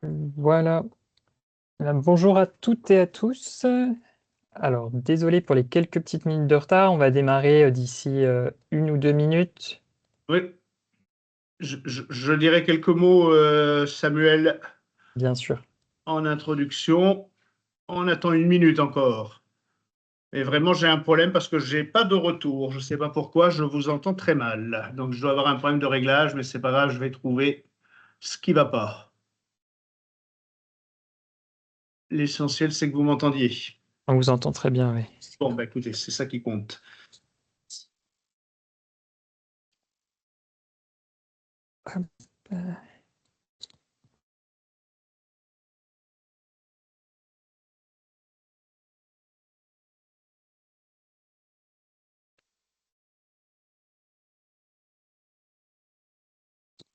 Voilà. Bonjour à toutes et à tous. Alors, désolé pour les quelques petites minutes de retard. On va démarrer d'ici 1 ou 2 minutes, Oui, je dirais quelques mots, Samuel, bien sûr. en introduction. On attend 1 minute encore. Et vraiment, j'ai un problème parce que j'ai pas de retour. Je ne sais pas pourquoi, je vous entends très mal. Donc, je dois avoir un problème de réglage, mais c'est pas grave, je vais trouver ce qui va pas. L'essentiel, c'est que vous m'entendiez. On vous entend très bien, oui. Bon, bah écoutez, c'est ça qui compte. Hop, euh,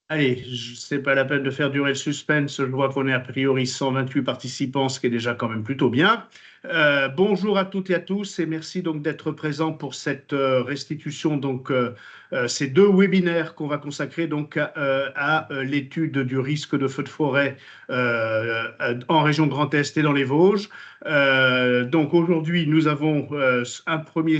Allez, c'est pas la peine de faire durer le suspense. Je vois qu'on est a priori 128 participants, ce qui est déjà quand même plutôt bien. Bonjour à toutes et à tous et merci donc d'être présents pour cette restitution. Donc, ces deux webinaires qu'on va consacrer donc à l'étude du risque de feu de forêt en région Grand Est et dans les Vosges. Donc aujourd'hui, nous avons un premier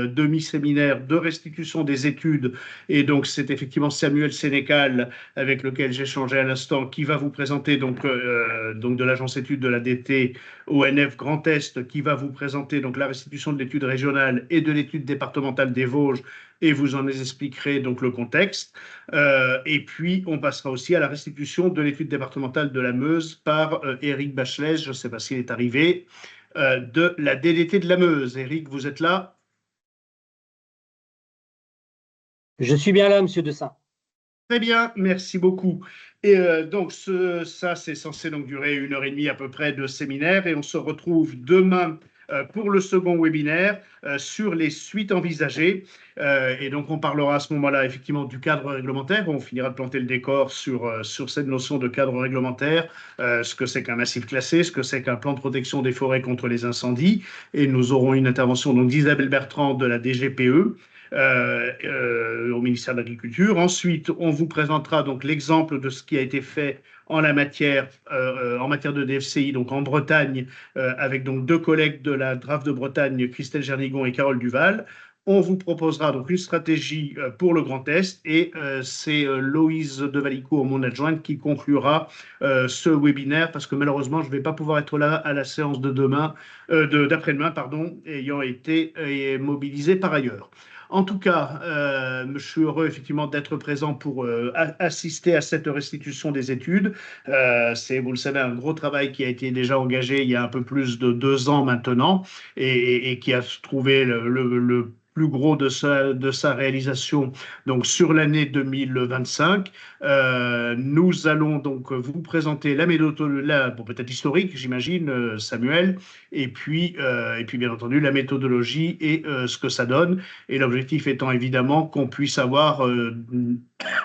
demi-séminaire de restitution des études et donc, c'est effectivement Samuel Sénécal, avec lequel j'ai changé à l'instant, qui va vous présenter, donc de l'agence études de la DT ONF Grand Est, qui va vous présenter donc la restitution de l'étude régionale et de l'étude départementale des Vosges, et vous en expliquerez donc le contexte. Et puis, on passera aussi à la restitution de l'étude départementale de la Meuse par Éric Bachelet, je ne sais pas s'il est arrivé, de la DDT de la Meuse. Éric, vous êtes là? Je suis bien là, Monsieur Dessin. Très bien, merci beaucoup. Et donc, ça, c'est censé donc durer 1 heure et demie à peu près de séminaire. Et on se retrouve demain pour le second webinaire sur les suites envisagées. Et donc, on parlera à ce moment-là effectivement du cadre réglementaire. On finira de planter le décor sur cette notion de cadre réglementaire, ce que c'est qu'un massif classé, ce que c'est qu'un plan de protection des forêts contre les incendies. Et nous aurons une intervention donc d'Isabelle Bertrand de la DGPE au ministère de l'Agriculture. Ensuite, on vous présentera donc l'exemple de ce qui a été fait en matière de DFCI, donc en Bretagne, avec donc deux collègues de la DRAF de Bretagne, Christelle Gernigon et Carole Duval. On vous proposera donc une stratégie pour le Grand Est et c'est Loïse de Valicourt, mon adjointe, qui conclura ce webinaire parce que malheureusement, je ne vais pas pouvoir être là à la séance de demain, d'après-demain, pardon, ayant été mobilisé par ailleurs. En tout cas, je suis heureux effectivement d'être présent pour assister à cette restitution des études. C'est, vous le savez, un gros travail qui a été déjà engagé il y a un peu plus de 2 ans maintenant et qui a trouvé le plus gros de sa réalisation donc sur l'année 2025. Nous allons donc vous présenter la méthode, bon, peut-être historique, j'imagine, Samuel, et puis bien entendu la méthodologie et ce que ça donne. Et l'objectif étant évidemment qu'on puisse avoir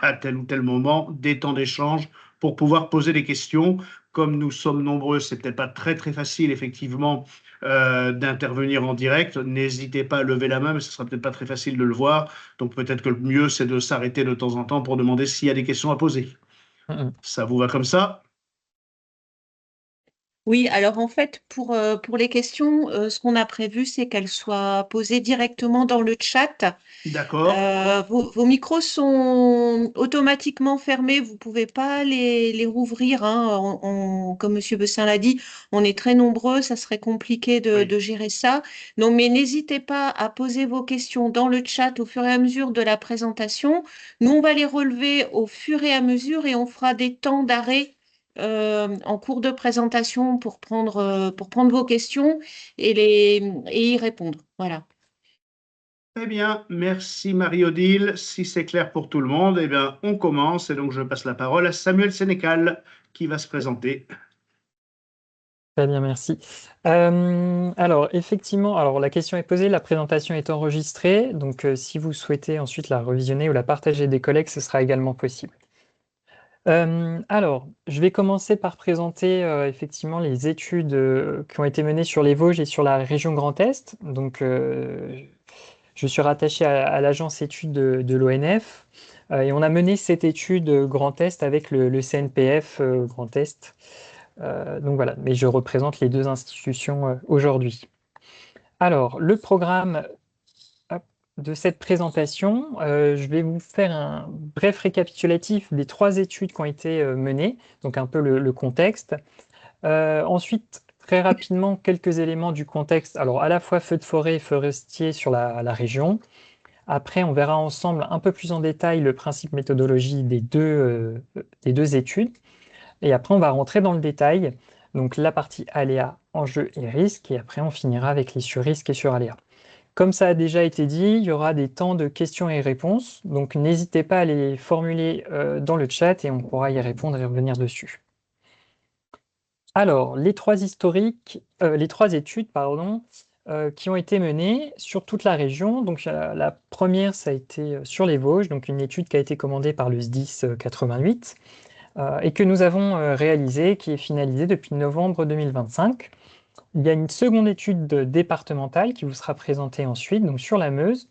à tel ou tel moment des temps d'échange pour pouvoir poser des questions. Comme nous sommes nombreux, c'est peut-être pas très très facile effectivement d'intervenir en direct. N'hésitez pas à lever la main, mais ce sera peut-être pas très facile de le voir. Donc peut-être que le mieux c'est de s'arrêter de temps en temps pour demander s'il y a des questions à poser. Mm, Ça vous va comme ça? Oui, alors en fait, pour les questions, ce qu'on a prévu, c'est qu'elles soient posées directement dans le chat. D'accord. Vos micros sont automatiquement fermés, vous ne pouvez pas les rouvrir, hein. Comme Monsieur Bessin l'a dit, on est très nombreux, ça serait compliqué Oui. de gérer ça. Non, mais n'hésitez pas à poser vos questions dans le chat au fur et à mesure de la présentation. Nous, on va les relever au fur et à mesure et on fera des temps d'arrêt en cours de présentation pour prendre vos questions et y répondre. Voilà. Très bien, merci Marie-Odile. Si c'est clair pour tout le monde, eh bien, on commence. Et donc, je passe la parole à Samuel Sénécal qui va se présenter. très bien, merci. Alors, effectivement, alors la question est posée, la présentation est enregistrée. Donc, si vous souhaitez ensuite la revisionner ou la partager des collègues, ce sera également possible. Alors, je vais commencer par présenter effectivement les études qui ont été menées sur les Vosges et sur la région Grand Est. Donc, je suis rattaché à l'agence études de l'ONF. Et on a mené cette étude Grand Est avec le CNPF Grand Est. Donc voilà, mais je représente les deux institutions aujourd'hui. Alors, le programme de cette présentation, je vais vous faire un bref récapitulatif des 3 études qui ont été menées, donc un peu le contexte. Ensuite, très rapidement, quelques éléments du contexte. Alors, à la fois feux de forêt et forestier sur la région. Après, on verra ensemble un peu plus en détail le principe méthodologie des deux études. Et après, on va rentrer dans le détail. Donc, la partie aléa, enjeux et risques. Et après, on finira avec les sur-risques et sur-aléas. Comme ça a déjà été dit, il y aura des temps de questions et réponses. Donc, n'hésitez pas à les formuler dans le chat et on pourra y répondre et revenir dessus. Alors, les 3 études, pardon, qui ont été menées sur toute la région. Donc, la première, ça a été sur les Vosges, donc une étude qui a été commandée par le SDIS 88 et que nous avons réalisée, qui est finalisée depuis novembre 2025. Il y a une seconde étude départementale qui vous sera présentée ensuite, donc sur la Meuse,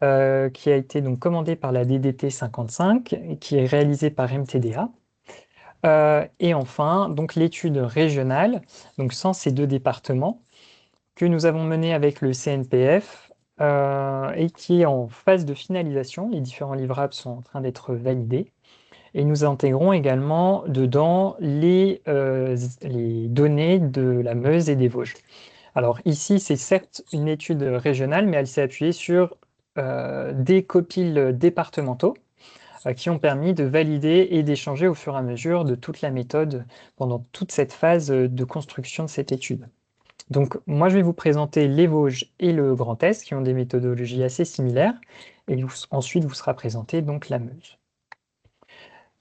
qui a été donc commandée par la DDT 55 et qui est réalisée par MTDA. Et enfin, donc l'étude régionale, donc sans ces 2 départements, que nous avons menée avec le CNPF et qui est en phase de finalisation. Les différents livrables sont en train d'être validés. Et nous intégrons également dedans les données de la Meuse et des Vosges. Alors ici, c'est certes une étude régionale, mais elle s'est appuyée sur des copiles départementaux qui ont permis de valider et d'échanger au fur et à mesure de toute la méthode pendant toute cette phase de construction de cette étude. Donc moi, je vais vous présenter les Vosges et le Grand Est qui ont des méthodologies assez similaires et ensuite vous sera présentée donc la Meuse.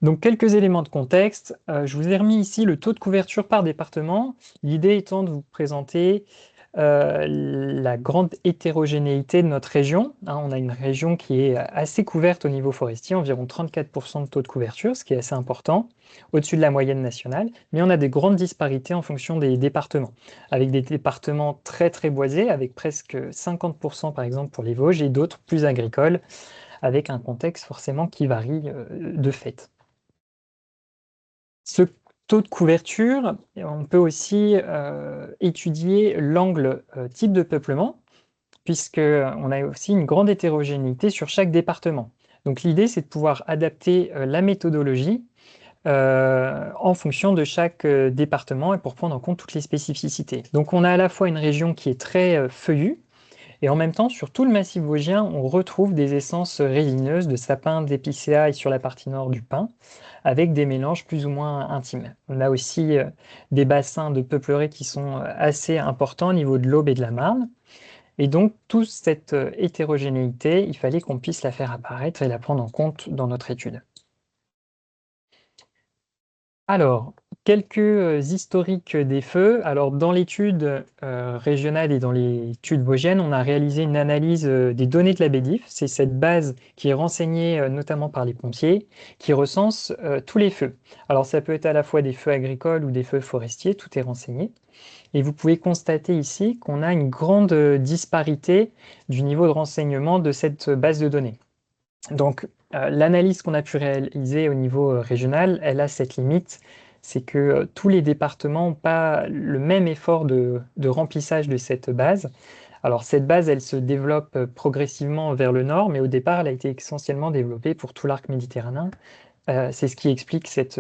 Donc quelques éléments de contexte. Je vous ai remis ici le taux de couverture par département. L'idée étant de vous présenter la grande hétérogénéité de notre région. On a une région qui est assez couverte au niveau forestier, environ 34% de taux de couverture, ce qui est assez important, au-dessus de la moyenne nationale. Mais on a des grandes disparités en fonction des départements, avec des départements très très boisés, avec presque 50% par exemple pour les Vosges, et d'autres plus agricoles, avec un contexte forcément qui varie de fait. Ce taux de couverture, on peut aussi étudier l'angle type de peuplement, puisqu'on a aussi une grande hétérogénéité sur chaque département. Donc l'idée, c'est de pouvoir adapter la méthodologie en fonction de chaque département et pour prendre en compte toutes les spécificités. Donc on a à la fois une région qui est très feuillue, et en même temps, sur tout le massif vosgien, on retrouve des essences résineuses de sapin, d'épicéa et sur la partie nord du pin, avec des mélanges plus ou moins intimes. On a aussi des bassins de peupleraies qui sont assez importants au niveau de l'Aube et de la Marne. Et donc, toute cette hétérogénéité, il fallait qu'on puisse la faire apparaître et la prendre en compte dans notre étude. Alors, quelques historiques des feux. Alors, dans l'étude régionale et dans l'étude vosgienne, on a réalisé une analyse des données de la BEDIF. C'est cette base qui est renseignée notamment par les pompiers, qui recense tous les feux. Alors, ça peut être à la fois des feux agricoles ou des feux forestiers, tout est renseigné. Et vous pouvez constater ici qu'on a une grande disparité du niveau de renseignement de cette base de données. Donc, l'analyse qu'on a pu réaliser au niveau régional, elle a cette limite, c'est que tous les départements n'ont pas le même effort de remplissage de cette base. Alors, cette base, elle se développe progressivement vers le nord, mais au départ, elle a été essentiellement développée pour tout l'arc méditerranéen. C'est ce qui explique cette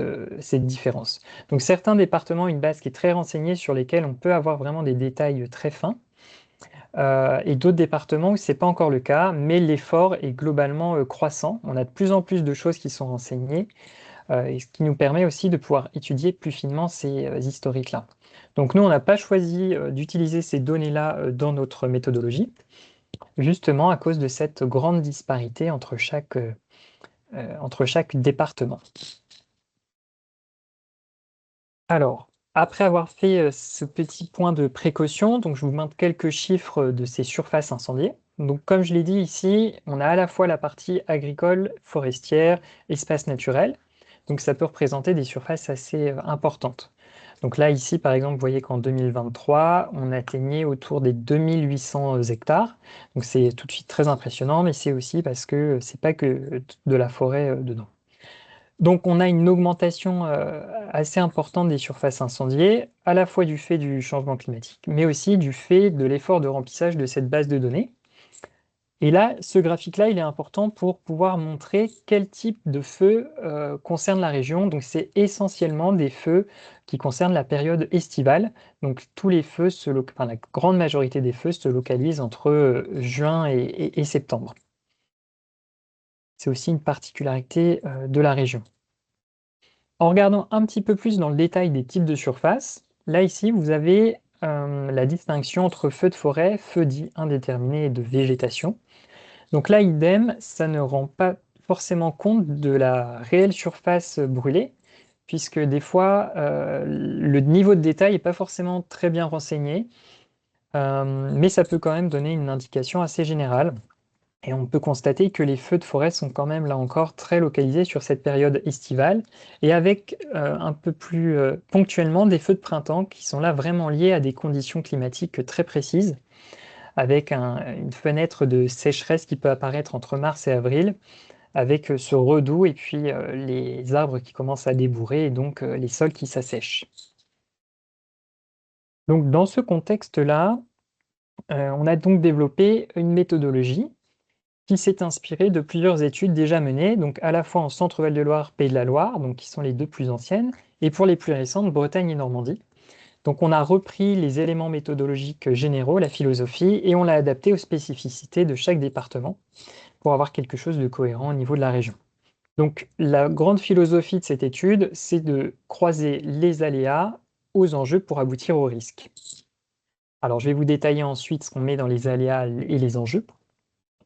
différence. Donc, certains départements ont une base qui est très renseignée, sur lesquels on peut avoir vraiment des détails très fins. Et d'autres départements où ce n'est pas encore le cas, mais l'effort est globalement croissant. On a de plus en plus de choses qui sont renseignées, et ce qui nous permet aussi de pouvoir étudier plus finement ces historiques-là. Donc nous, on n'a pas choisi d'utiliser ces données-là dans notre méthodologie, justement à cause de cette grande disparité entre chaque département. Alors, après avoir fait ce petit point de précaution, donc je vous montre quelques chiffres de ces surfaces incendiées. Donc, comme je l'ai dit ici, on a à la fois la partie agricole, forestière, espace naturel. Donc, ça peut représenter des surfaces assez importantes. Donc là, ici, par exemple, vous voyez qu'en 2023, on atteignait autour des 2800 hectares. Donc c'est tout de suite très impressionnant, mais c'est aussi parce que c'est pas que de la forêt dedans. Donc on a une augmentation assez importante des surfaces incendiées, à la fois du fait du changement climatique, mais aussi du fait de l'effort de remplissage de cette base de données. Et là, ce graphique-là, il est important pour pouvoir montrer quel type de feu concerne la région. Donc, c'est essentiellement des feux qui concernent la période estivale. Donc, tous les feux, enfin, la grande majorité des feux se localisent entre juin et septembre. C'est aussi une particularité de la région. En regardant un petit peu plus dans le détail des types de surfaces, là, ici, vous avez la distinction entre feux de forêt, feux dits indéterminés et de végétation. Donc là, idem, ça ne rend pas forcément compte de la réelle surface brûlée, puisque des fois, le niveau de détail n'est pas forcément très bien renseigné, mais ça peut quand même donner une indication assez générale. Et on peut constater que les feux de forêt sont quand même, là encore, très localisés sur cette période estivale, et avec un peu plus ponctuellement des feux de printemps qui sont là vraiment liés à des conditions climatiques très précises, avec une fenêtre de sécheresse qui peut apparaître entre mars et avril, avec ce redout et puis les arbres qui commencent à débourrer et donc les sols qui s'assèchent. Donc dans ce contexte-là, on a donc développé une méthodologie qui s'est inspirée de plusieurs études déjà menées, donc à la fois en Centre-Val de Loire, Pays de la Loire, donc qui sont les deux plus anciennes, et pour les plus récentes, Bretagne et Normandie. Donc on a repris les éléments méthodologiques généraux, la philosophie, et on l'a adapté aux spécificités de chaque département pour avoir quelque chose de cohérent au niveau de la région. Donc la grande philosophie de cette étude, c'est de croiser les aléas aux enjeux pour aboutir aux risques. Alors je vais vous détailler ensuite ce qu'on met dans les aléas et les enjeux.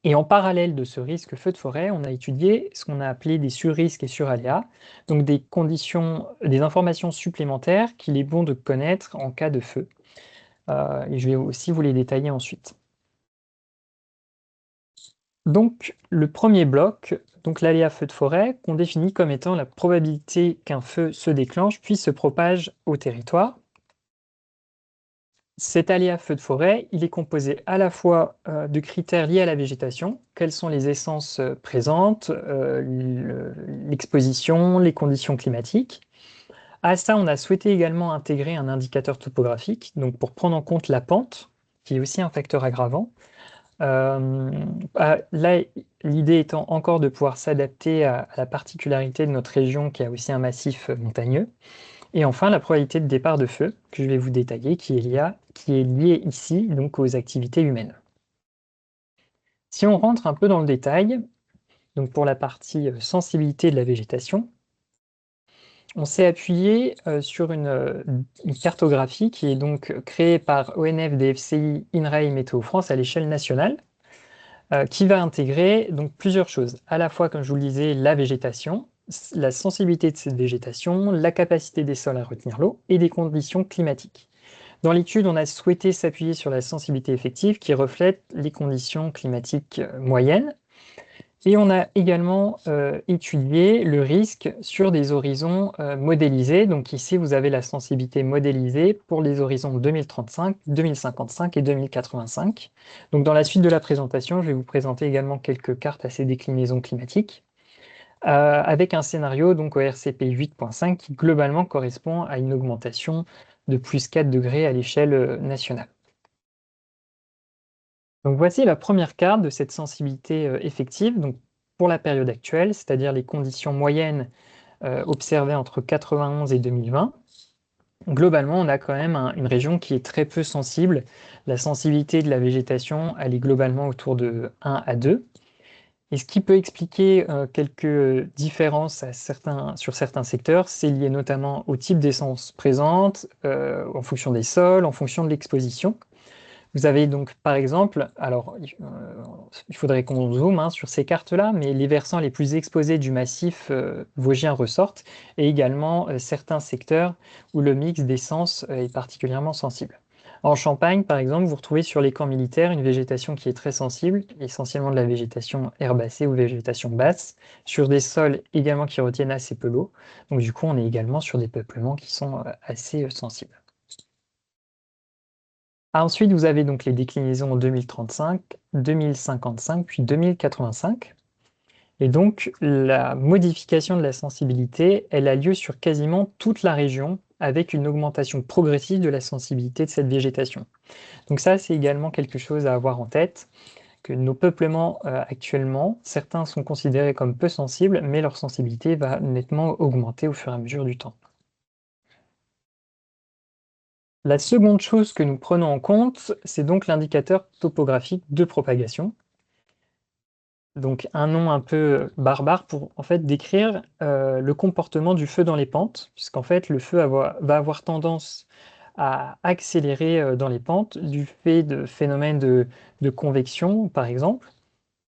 Et en parallèle de ce risque feu de forêt, on a étudié ce qu'on a appelé des surrisques et suraléas, donc des conditions, des informations supplémentaires qu'il est bon de connaître en cas de feu. Et je vais aussi vous les détailler ensuite. Donc le premier bloc, donc l'aléa feu de forêt, qu'on définit comme étant la probabilité qu'un feu se déclenche puis se propage au territoire. Cet aléa feu de forêt, il est composé à la fois de critères liés à la végétation, quelles sont les essences présentes, l'exposition, les conditions climatiques. À ça, on a souhaité également intégrer un indicateur topographique, donc pour prendre en compte la pente, qui est aussi un facteur aggravant. Là, l'idée étant encore de pouvoir s'adapter à la particularité de notre région qui a aussi un massif montagneux. Et enfin, la probabilité de départ de feu, que je vais vous détailler, qui est liée ici donc aux activités humaines. Si on rentre un peu dans le détail, donc pour la partie sensibilité de la végétation, on s'est appuyé sur une cartographie qui est donc créée par ONF, DFCI, INRAE, Météo France à l'échelle nationale, qui va intégrer donc plusieurs choses. À la fois, comme je vous le disais, la végétation, la sensibilité de cette végétation, la capacité des sols à retenir l'eau et des conditions climatiques. Dans l'étude, on a souhaité s'appuyer sur la sensibilité effective qui reflète les conditions climatiques moyennes. Et on a également étudié le risque sur des horizons modélisés. Donc ici, vous avez la sensibilité modélisée pour les horizons 2035, 2055 et 2085. Donc dans la suite de la présentation, je vais vous présenter également quelques cartes à ces déclinaisons climatiques, avec un scénario donc au RCP 8.5 qui globalement correspond à une augmentation de plus 4 degrés à l'échelle nationale. Donc voici la première carte de cette sensibilité effective donc pour la période actuelle, c'est-à-dire les conditions moyennes observées entre 91 et 2020. Globalement, on a quand même une région qui est très peu sensible. La sensibilité de la végétation, elle est globalement autour de 1 à 2. Et ce qui peut expliquer quelques différences sur certains secteurs, c'est lié notamment au type d'essence présente, en fonction des sols, en fonction de l'exposition. Vous avez donc, par exemple, alors il faudrait qu'on zoome sur ces cartes-là, mais les versants les plus exposés du massif vosgien ressortent, et également certains secteurs où le mix d'essence est particulièrement sensible. En Champagne, par exemple, vous retrouvez sur les camps militaires une végétation qui est très sensible, essentiellement de la végétation herbacée ou végétation basse, sur des sols également qui retiennent assez peu l'eau. Donc du coup, on est également sur des peuplements qui sont assez sensibles. Ensuite, vous avez donc les déclinaisons en 2035, 2055, puis 2085. Et donc, la modification de la sensibilité, elle a lieu sur quasiment toute la région, avec une augmentation progressive de la sensibilité de cette végétation. Donc ça, c'est également quelque chose à avoir en tête, que nos peuplements actuellement, certains sont considérés comme peu sensibles, mais leur sensibilité va nettement augmenter au fur et à mesure du temps. La seconde chose que nous prenons en compte, c'est donc l'indicateur topographique de propagation. Donc un nom un peu barbare pour en fait décrire le comportement du feu dans les pentes, puisqu'en fait le feu va avoir tendance à accélérer dans les pentes du fait de phénomènes de convection, par exemple,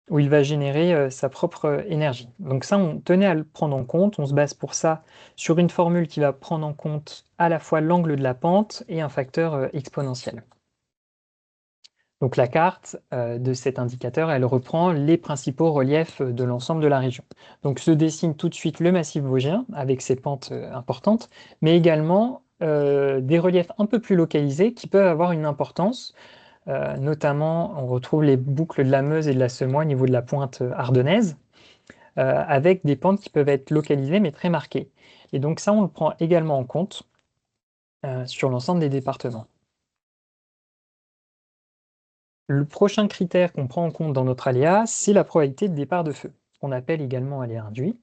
où il va générer sa propre énergie. Donc ça, on tenait à le prendre en compte. On se base pour ça sur une formule qui va prendre en compte à la fois l'angle de la pente et un facteur exponentiel. Donc la carte de cet indicateur, elle reprend les principaux reliefs de l'ensemble de la région. Donc se dessine tout de suite le massif vosgien avec ses pentes importantes, mais également des reliefs un peu plus localisés qui peuvent avoir une importance. Notamment, on retrouve les boucles de la Meuse et de la Semois au niveau de la pointe ardennaise, avec des pentes qui peuvent être localisées mais très marquées. Et donc ça, on le prend également en compte sur l'ensemble des départements. Le prochain critère qu'on prend en compte dans notre aléa, c'est la probabilité de départ de feu, qu'on appelle également aléa induit.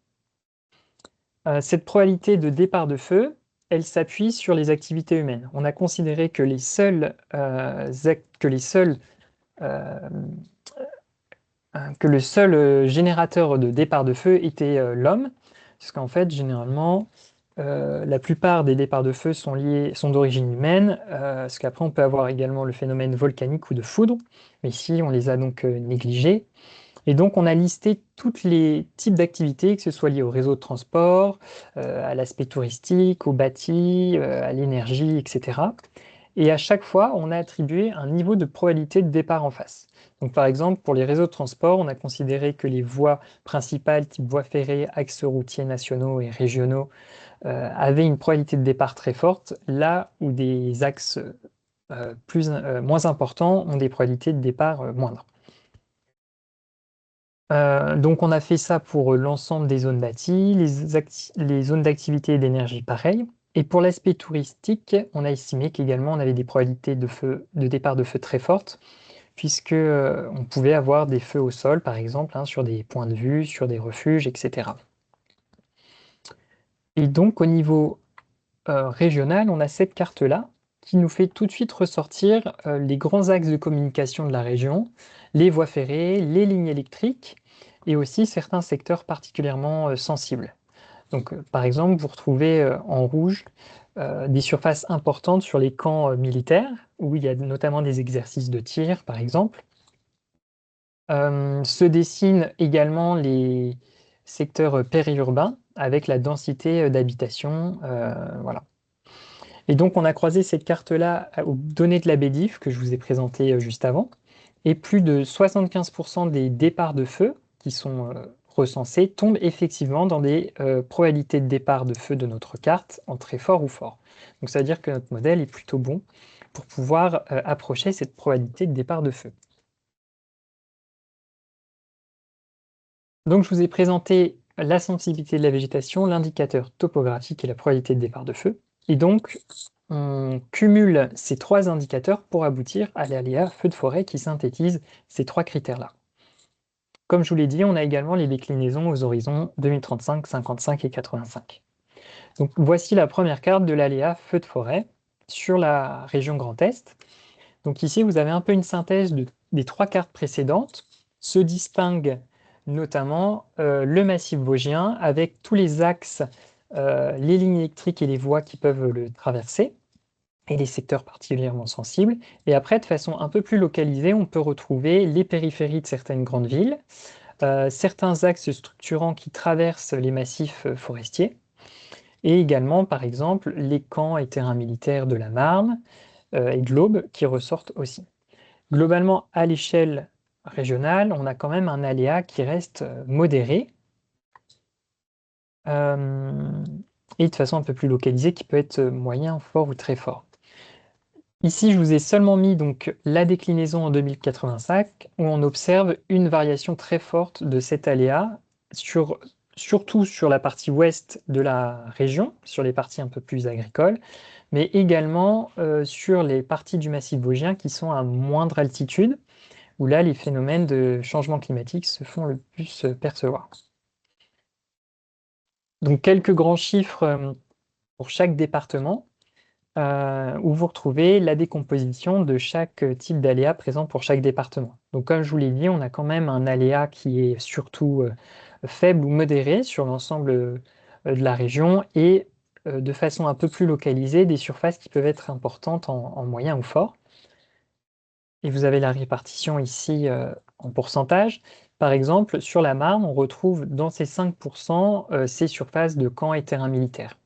Cette probabilité de départ de feu, elle s'appuie sur les activités humaines. On a considéré que les seuls que le seul générateur de départ de feu était l'homme, puisqu'en fait, généralement, la plupart des départs de feu sont d'origine humaine, parce qu'après, on peut avoir également le phénomène volcanique ou de foudre, mais ici, on les a donc négligés. Et donc, on a listé tous les types d'activités, que ce soit lié au réseau de transport, à l'aspect touristique, au bâti, à l'énergie, etc. Et à chaque fois, on a attribué un niveau de probabilité de départ en face. Donc, par exemple, pour les réseaux de transport, on a considéré que les voies principales, type voies ferrées, axes routiers nationaux et régionaux, avaient une probabilité de départ très forte, là où des axes moins importants ont des probabilités de départ moindres. Donc, on a fait ça pour l'ensemble des zones bâties, les zones d'activité et d'énergie pareil. Et pour l'aspect touristique, on a estimé qu'également on avait des probabilités de départ de feu très fortes, puisque on pouvait avoir des feux au sol, par exemple, sur des points de vue, sur des refuges, etc. Et donc au niveau régional, on a cette carte-là qui nous fait tout de suite ressortir les grands axes de communication de la région, les voies ferrées, les lignes électriques et aussi certains secteurs particulièrement sensibles. Donc, par exemple, vous retrouvez en rouge des surfaces importantes sur les camps militaires, où il y a notamment des exercices de tir, par exemple. Se dessinent également les secteurs périurbains, avec la densité d'habitation. Voilà. Et donc, on a croisé cette carte-là aux données de la BDIF, que je vous ai présentées juste avant, et plus de 75% des départs de feu qui sont recensés tombent effectivement dans des probabilités de départ de feu de notre carte en très fort ou fort. Donc ça veut dire que notre modèle est plutôt bon pour pouvoir approcher cette probabilité de départ de feu. Donc je vous ai présenté la sensibilité de la végétation, l'indicateur topographique et la probabilité de départ de feu. Et donc on cumule ces trois indicateurs pour aboutir à l'aléa feu de forêt qui synthétise ces trois critères-là. Comme je vous l'ai dit, on a également les déclinaisons aux horizons 2035, 55 et 85. Donc voici la première carte de l'aléa feu de forêt sur la région Grand Est. Donc ici, vous avez un peu une synthèse des trois cartes précédentes. Se distingue notamment le massif vosgien avec tous les axes, les lignes électriques et les voies qui peuvent le traverser, et les secteurs particulièrement sensibles. Et après, de façon un peu plus localisée, on peut retrouver les périphéries de certaines grandes villes, certains axes structurants qui traversent les massifs forestiers, et également, par exemple, les camps et terrains militaires de la Marne, et de l'Aube qui ressortent aussi. Globalement, à l'échelle régionale, on a quand même un aléa qui reste modéré et de façon un peu plus localisée qui peut être moyen, fort ou très fort. Ici, je vous ai seulement mis donc la déclinaison en 2085 où on observe une variation très forte de cet aléa, surtout sur la partie ouest de la région, sur les parties un peu plus agricoles, mais également sur les parties du massif vosgien qui sont à moindre altitude, où là, les phénomènes de changement climatique se font le plus percevoir. Donc, quelques grands chiffres pour chaque département, où vous retrouvez la décomposition de chaque type d'aléa présent pour chaque département. Donc, comme je vous l'ai dit, on a quand même un aléa qui est surtout faible ou modéré sur l'ensemble de la région et de façon un peu plus localisée, des surfaces qui peuvent être importantes en moyen ou fort. Et vous avez la répartition ici en pourcentage. Par exemple, sur la Marne, on retrouve dans ces 5% ces surfaces de camps et terrains militaires.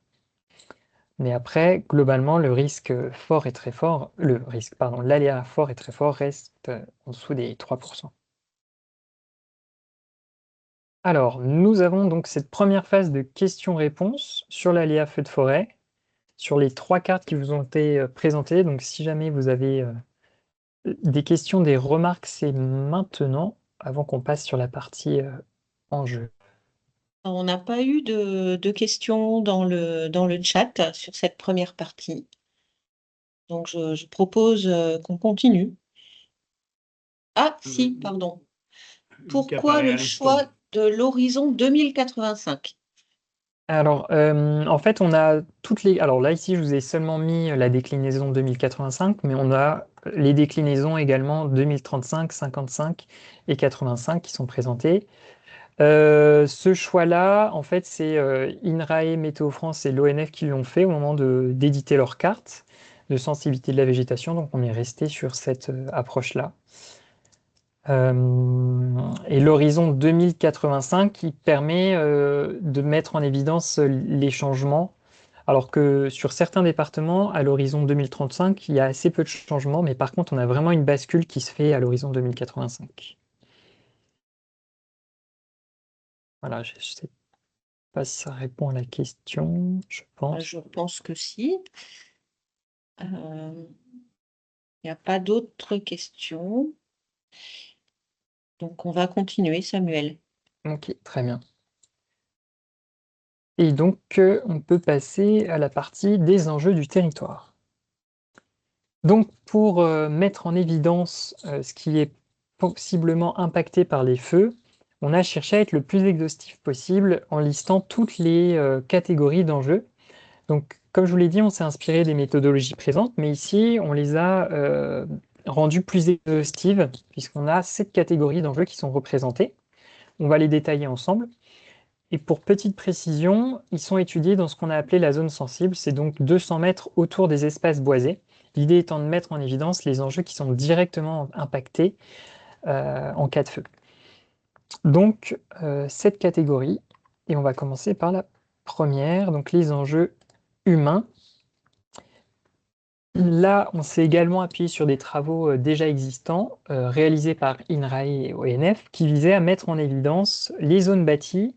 Mais après, globalement, le risque fort et très fort, l'aléa fort et très fort reste en dessous des 3%. Alors, nous avons donc cette première phase de questions-réponses sur l'aléa feu de forêt, sur les 3 cartes qui vous ont été présentées. Donc, si jamais vous avez des questions, des remarques, c'est maintenant, avant qu'on passe sur la partie enjeu. On n'a pas eu de questions dans le chat sur cette première partie. Donc, je propose qu'on continue. Ah, si, pardon. Pourquoi le choix de l'horizon 2085? Alors, en fait, on a toutes les... Alors là, ici, je vous ai seulement mis la déclinaison 2085, mais on a les déclinaisons également 2035, 55 et 85 qui sont présentées. Ce choix-là, en fait, c'est INRAE, Météo France et l'ONF qui l'ont fait au moment d'éditer leur carte de sensibilité de la végétation. Donc, on est resté sur cette approche-là. Et l'horizon 2085 qui permet de mettre en évidence les changements, alors que sur certains départements, à l'horizon 2035, il y a assez peu de changements, mais par contre, on a vraiment une bascule qui se fait à l'horizon 2085. Voilà, je ne sais pas si ça répond à la question, je pense. Je pense que si. Il n'y a pas d'autres questions. Donc, on va continuer, Samuel. Ok, très bien. Et donc, on peut passer à la partie des enjeux du territoire. Donc, pour mettre en évidence ce qui est possiblement impacté par les feux, on a cherché à être le plus exhaustif possible en listant toutes les catégories d'enjeux. Donc, comme je vous l'ai dit, on s'est inspiré des méthodologies présentes, mais ici, on les a rendues plus exhaustives, puisqu'on a 7 catégories d'enjeux qui sont représentées. On va les détailler ensemble. Et pour petite précision, ils sont étudiés dans ce qu'on a appelé la zone sensible, c'est donc 200 mètres autour des espaces boisés. L'idée étant de mettre en évidence les enjeux qui sont directement impactés en cas de feu. Donc, cette catégorie, et on va commencer par la première, donc les enjeux humains. Là, on s'est également appuyé sur des travaux déjà existants, réalisés par INRAE et ONF, qui visaient à mettre en évidence les zones bâties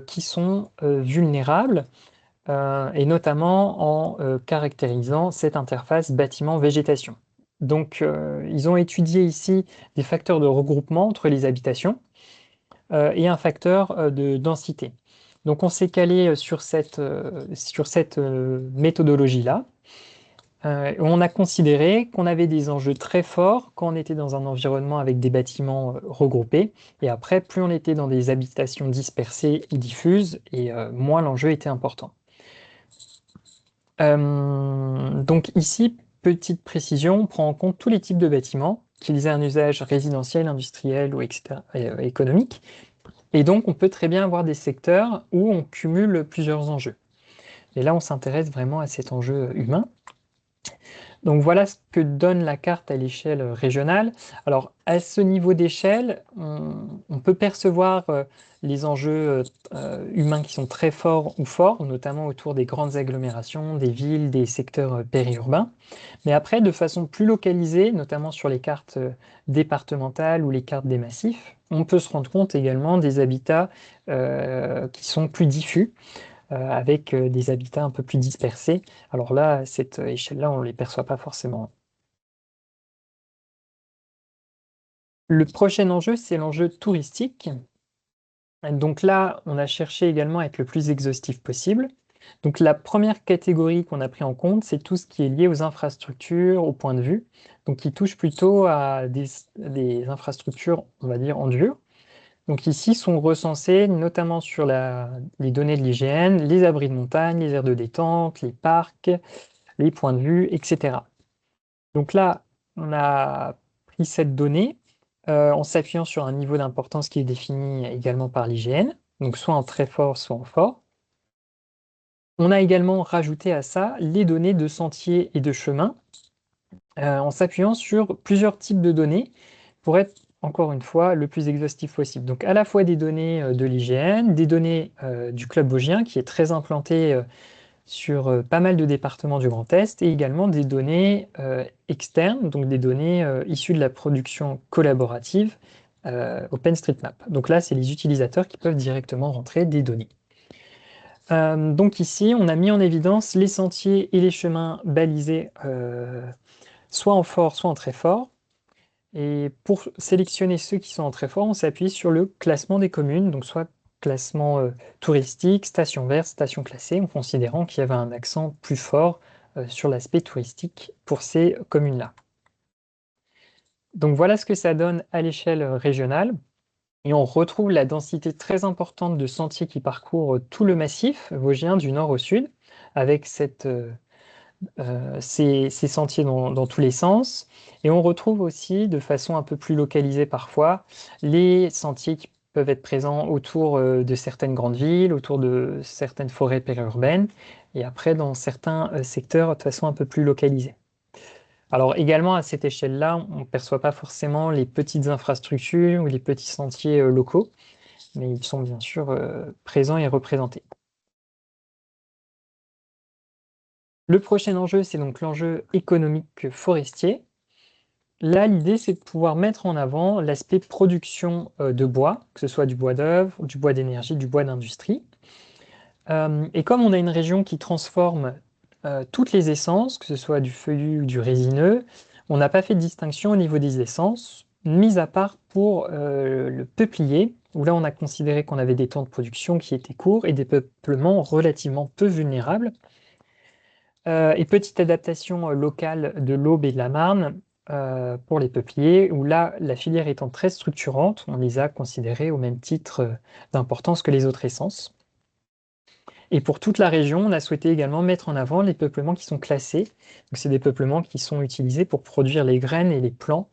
qui sont vulnérables, et notamment en caractérisant cette interface bâtiment-végétation. Donc, ils ont étudié ici des facteurs de regroupement entre les habitations et un facteur de densité. Donc, on s'est calé sur cette méthodologie-là. On a considéré qu'on avait des enjeux très forts quand on était dans un environnement avec des bâtiments regroupés. Et après, plus on était dans des habitations dispersées et diffuses, et moins l'enjeu était important. Donc ici, petite précision, on prend en compte tous les types de bâtiments, qu'ils aient un usage résidentiel, industriel ou économique. Et donc, on peut très bien avoir des secteurs où on cumule plusieurs enjeux. Et là, on s'intéresse vraiment à cet enjeu humain. Donc voilà ce que donne la carte à l'échelle régionale. Alors à ce niveau d'échelle, on peut percevoir les enjeux humains qui sont très forts ou forts, notamment autour des grandes agglomérations, des villes, des secteurs périurbains. Mais après, de façon plus localisée, notamment sur les cartes départementales ou les cartes des massifs, on peut se rendre compte également des habitats qui sont plus diffus, avec des habitats un peu plus dispersés. Alors là, à cette échelle-là, on ne les perçoit pas forcément. Le prochain enjeu, c'est l'enjeu touristique. Donc là, on a cherché également à être le plus exhaustif possible. Donc la première catégorie qu'on a pris en compte, c'est tout ce qui est lié aux infrastructures, au point de vue, donc qui touche plutôt à des infrastructures, on va dire, en dur. Donc ici sont recensées notamment sur les données de l'IGN, les abris de montagne, les aires de détente, les parcs, les points de vue, etc. Donc là, on a pris cette donnée en s'appuyant sur un niveau d'importance qui est défini également par l'IGN, donc soit en très fort, soit en fort. On a également rajouté à ça les données de sentiers et de chemins en s'appuyant sur plusieurs types de données pour être, encore une fois, le plus exhaustif possible. Donc à la fois des données de l'IGN, des données du Club Vosgien qui est très implanté sur pas mal de départements du Grand Est et également des données externes, donc des données issues de la production collaborative OpenStreetMap. Donc là, c'est les utilisateurs qui peuvent directement rentrer des données. Donc ici, on a mis en évidence les sentiers et les chemins balisés soit en fort, soit en très fort. Et pour sélectionner ceux qui sont en très fort, on s'appuie sur le classement des communes, donc soit classement touristique, station verte, station classée, en considérant qu'il y avait un accent plus fort sur l'aspect touristique pour ces communes-là. Donc voilà ce que ça donne à l'échelle régionale. Et on retrouve la densité très importante de sentiers qui parcourent tout le massif vosgien du nord au sud, avec ces sentiers dans tous les sens. Et on retrouve aussi, de façon un peu plus localisée parfois, les sentiers qui peuvent être présents autour de certaines grandes villes, autour de certaines forêts périurbaines, et après dans certains secteurs de façon un peu plus localisée. Alors également à cette échelle-là, on ne perçoit pas forcément les petites infrastructures ou les petits sentiers locaux, mais ils sont bien sûr présents et représentés. Le prochain enjeu, c'est donc l'enjeu économique forestier. Là, l'idée, c'est de pouvoir mettre en avant l'aspect production de bois, que ce soit du bois d'œuvre, du bois d'énergie, du bois d'industrie. Et comme on a une région qui transforme toutes les essences, que ce soit du feuillu ou du résineux, on n'a pas fait de distinction au niveau des essences, mis à part pour le peuplier, où là, on a considéré qu'on avait des temps de production qui étaient courts et des peuplements relativement peu vulnérables. Et petite adaptation locale de l'Aube et de la Marne pour les peupliers, où là, la filière étant très structurante, on les a considérés au même titre d'importance que les autres essences. Et pour toute la région, on a souhaité également mettre en avant les peuplements qui sont classés. Donc, c'est des peuplements qui sont utilisés pour produire les graines et les plants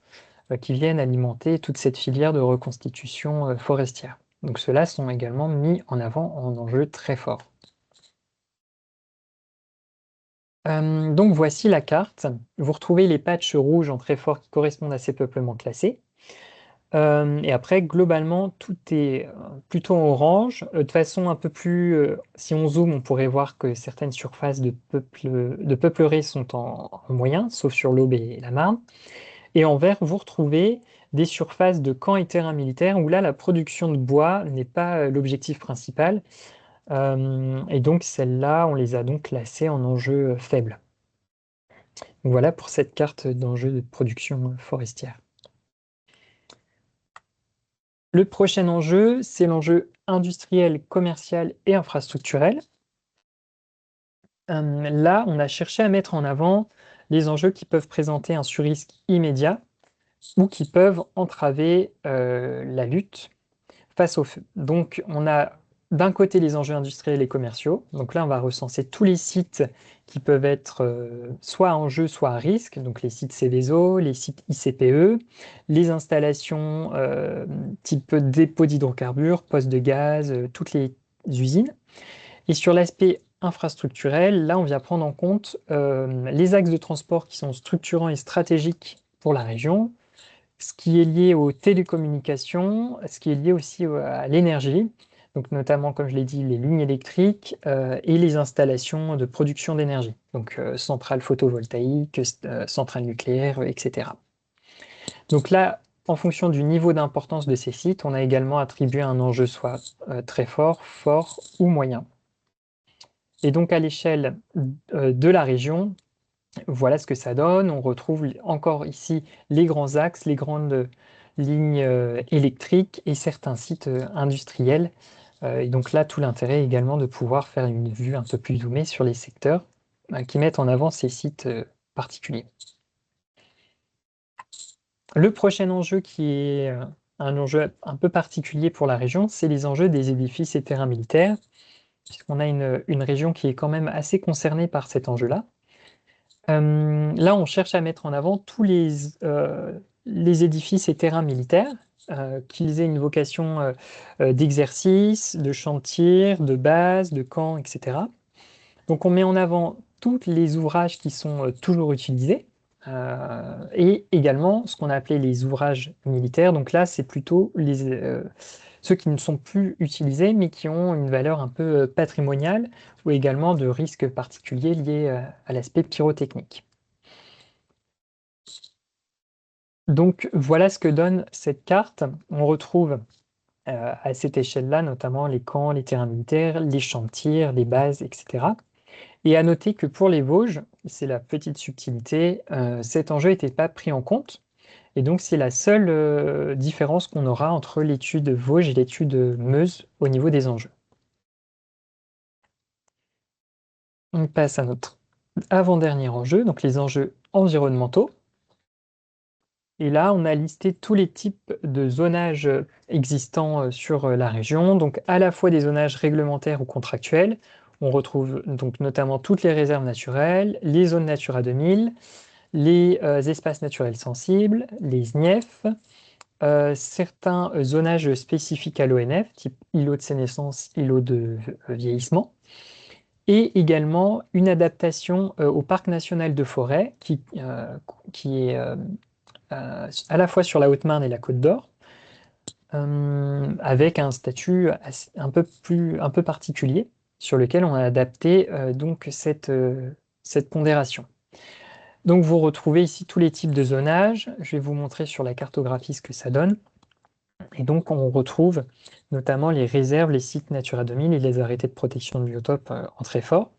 qui viennent alimenter toute cette filière de reconstitution forestière. Donc, ceux-là sont également mis en avant en enjeu très fort. Donc voici la carte. Vous retrouvez les patchs rouges en très fort qui correspondent à ces peuplements classés. Et après, globalement, tout est plutôt en orange. De façon un peu plus... si on zoome, on pourrait voir que certaines surfaces de peupleraies sont en moyen, sauf sur l'Aube et la Marne. Et en vert, vous retrouvez des surfaces de camps et terrains militaires où là, la production de bois n'est pas l'objectif principal. Et donc, celles-là, on les a donc classées en enjeux faibles. Voilà pour cette carte d'enjeu de production forestière. Le prochain enjeu, c'est l'enjeu industriel, commercial et infrastructurel. Là, on a cherché à mettre en avant les enjeux qui peuvent présenter un surrisque immédiat ou qui peuvent entraver la lutte face au feu. Donc, on a d'un côté les enjeux industriels et commerciaux. Donc là, on va recenser tous les sites qui peuvent être soit en jeu, soit à risque. Donc les sites Céveso, les sites ICPE, les installations type dépôt d'hydrocarbures, postes de gaz, toutes les usines. Et sur l'aspect infrastructurel, là, on vient prendre en compte les axes de transport qui sont structurants et stratégiques pour la région, ce qui est lié aux télécommunications, ce qui est lié aussi à l'énergie, donc notamment, comme je l'ai dit, les lignes électriques et les installations de production d'énergie, donc centrales photovoltaïques, centrales nucléaires, etc. Donc là, en fonction du niveau d'importance de ces sites, on a également attribué un enjeu soit très fort, fort ou moyen. Et donc à l'échelle de la région, voilà ce que ça donne. On retrouve encore ici les grands axes, les grandes lignes électriques et certains sites industriels. Et donc là, tout l'intérêt également de pouvoir faire une vue un peu plus zoomée sur les secteurs qui mettent en avant ces sites particuliers. Le prochain enjeu qui est un enjeu un peu particulier pour la région, c'est les enjeux des édifices et terrains militaires, puisqu'on a une région qui est quand même assez concernée par cet enjeu-là. Là, on cherche à mettre en avant tous les édifices et terrains militaires, qu'ils aient une vocation d'exercice, de champ de tir, de base, de camp, etc. Donc on met en avant tous les ouvrages qui sont toujours utilisés, et également ce qu'on a appelé les ouvrages militaires. Donc là, c'est plutôt ceux qui ne sont plus utilisés, mais qui ont une valeur un peu patrimoniale, ou également de risques particuliers liés à l'aspect pyrotechnique. Donc voilà ce que donne cette carte. On retrouve à cette échelle-là notamment les camps, les terrains militaires, les champs de tir, les bases, etc. Et à noter que pour les Vosges, c'est la petite subtilité, cet enjeu n'était pas pris en compte. Et donc c'est la seule différence qu'on aura entre l'étude Vosges et l'étude Meuse au niveau des enjeux. On passe à notre avant-dernier enjeu, donc les enjeux environnementaux. Et là, on a listé tous les types de zonages existants sur la région, donc à la fois des zonages réglementaires ou contractuels. On retrouve donc notamment toutes les réserves naturelles, les zones Natura 2000, les espaces naturels sensibles, les SNIEF, certains zonages spécifiques à l'ONF, type îlot de sénescence, îlot de vieillissement, et également une adaptation au parc national de Forêt qui est à la fois sur la Haute-Marne et la Côte d'Or, avec un statut un peu particulier sur lequel on a adapté donc cette pondération. Donc vous retrouvez ici tous les types de zonage. Je vais vous montrer sur la cartographie ce que ça donne. Et donc on retrouve notamment les réserves, les sites Natura 2000 et les arrêtés de protection de biotopes en très fort.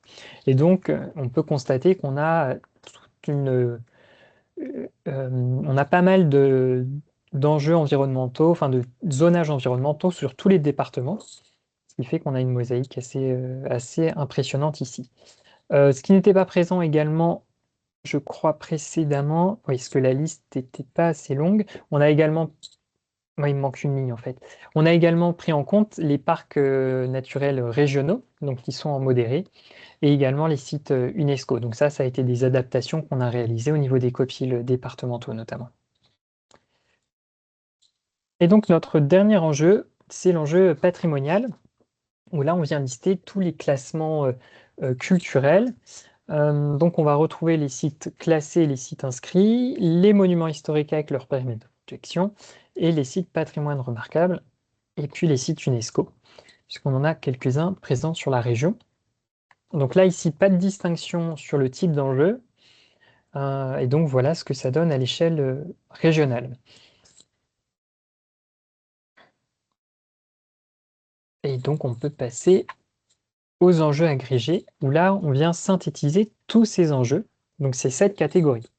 Et donc on peut constater qu'on a on a pas mal d'enjeux environnementaux, enfin de zonages environnementaux sur tous les départements, ce qui fait qu'on a une mosaïque assez impressionnante ici. Ce qui n'était pas présent également, je crois précédemment, oui, parce que la liste n'était pas assez longue, on a également, il me manque une ligne en fait, on a également pris en compte les parcs naturels régionaux, donc qui sont en modéré, et également les sites UNESCO. Donc ça a été des adaptations qu'on a réalisées au niveau des copiles départementaux notamment. Et donc notre dernier enjeu, c'est l'enjeu patrimonial, où là on vient lister tous les classements culturels. Donc on va retrouver les sites classés et les sites inscrits, les monuments historiques avec leur périmètre de protection, et les sites patrimoine remarquable, et puis les sites UNESCO, puisqu'on en a quelques-uns présents sur la région. Donc là, ici, pas de distinction sur le type d'enjeu. Et donc, voilà ce que ça donne à l'échelle régionale. Et donc, on peut passer aux enjeux agrégés, où là, on vient synthétiser tous ces enjeux. Donc, c'est 7 catégories.